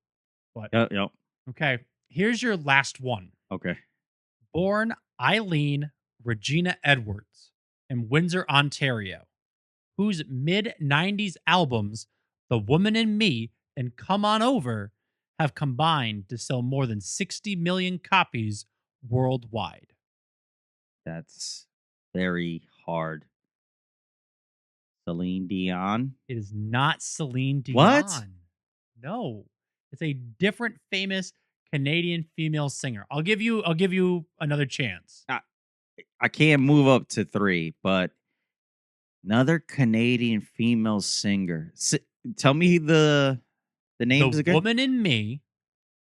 But Yep, yep. okay, here's your last one. Okay. Born Eileen Regina Edwards in Windsor, Ontario, whose mid 90s albums, The Woman in Me and Come On Over, have combined to sell more than 60 million copies worldwide. That's very hard. Celine Dion. It is not Celine What? Dion. No. It's a different famous Canadian female singer. I'll give you another chance. I can't move up to 3, but another Canadian female singer. Tell me the The names again. Woman in Me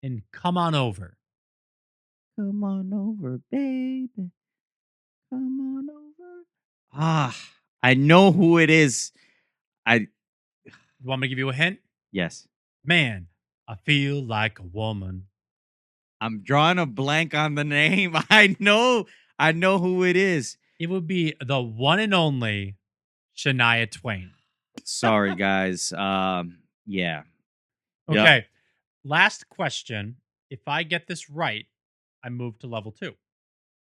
and Come On Over. Come on over, baby. Come on over. Ah, I know who it is. I You want me to give you a hint? yes. Man, I feel like a woman. I'm drawing a blank on the name. I know who it is. It would be the one and only Shania Twain. Sorry, guys. Yeah. Yeah. Okay. Last question. If I get this right, I move to level 2.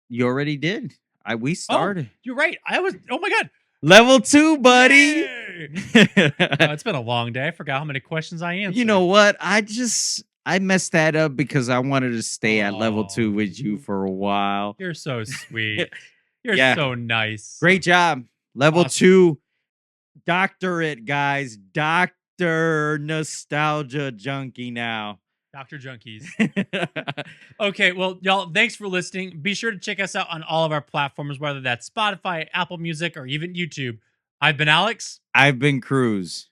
You already did. We Oh, started. you're right. Oh my God. Level 2, buddy. Yay! It's been a long day. I forgot how many questions I answered. You know what? I messed that up because I wanted to stay at level 2 with you for a while. You're so sweet. You're Yeah. so nice. Great job. Level Awesome. 2 doctorate, guys. Doctor Nostalgia Junkie now. Dr. Junkies. Okay, well, y'all, thanks for listening. Be sure to check us out on all of our platforms, whether that's Spotify, Apple Music, or even YouTube. I've been Alex. I've been Cruz.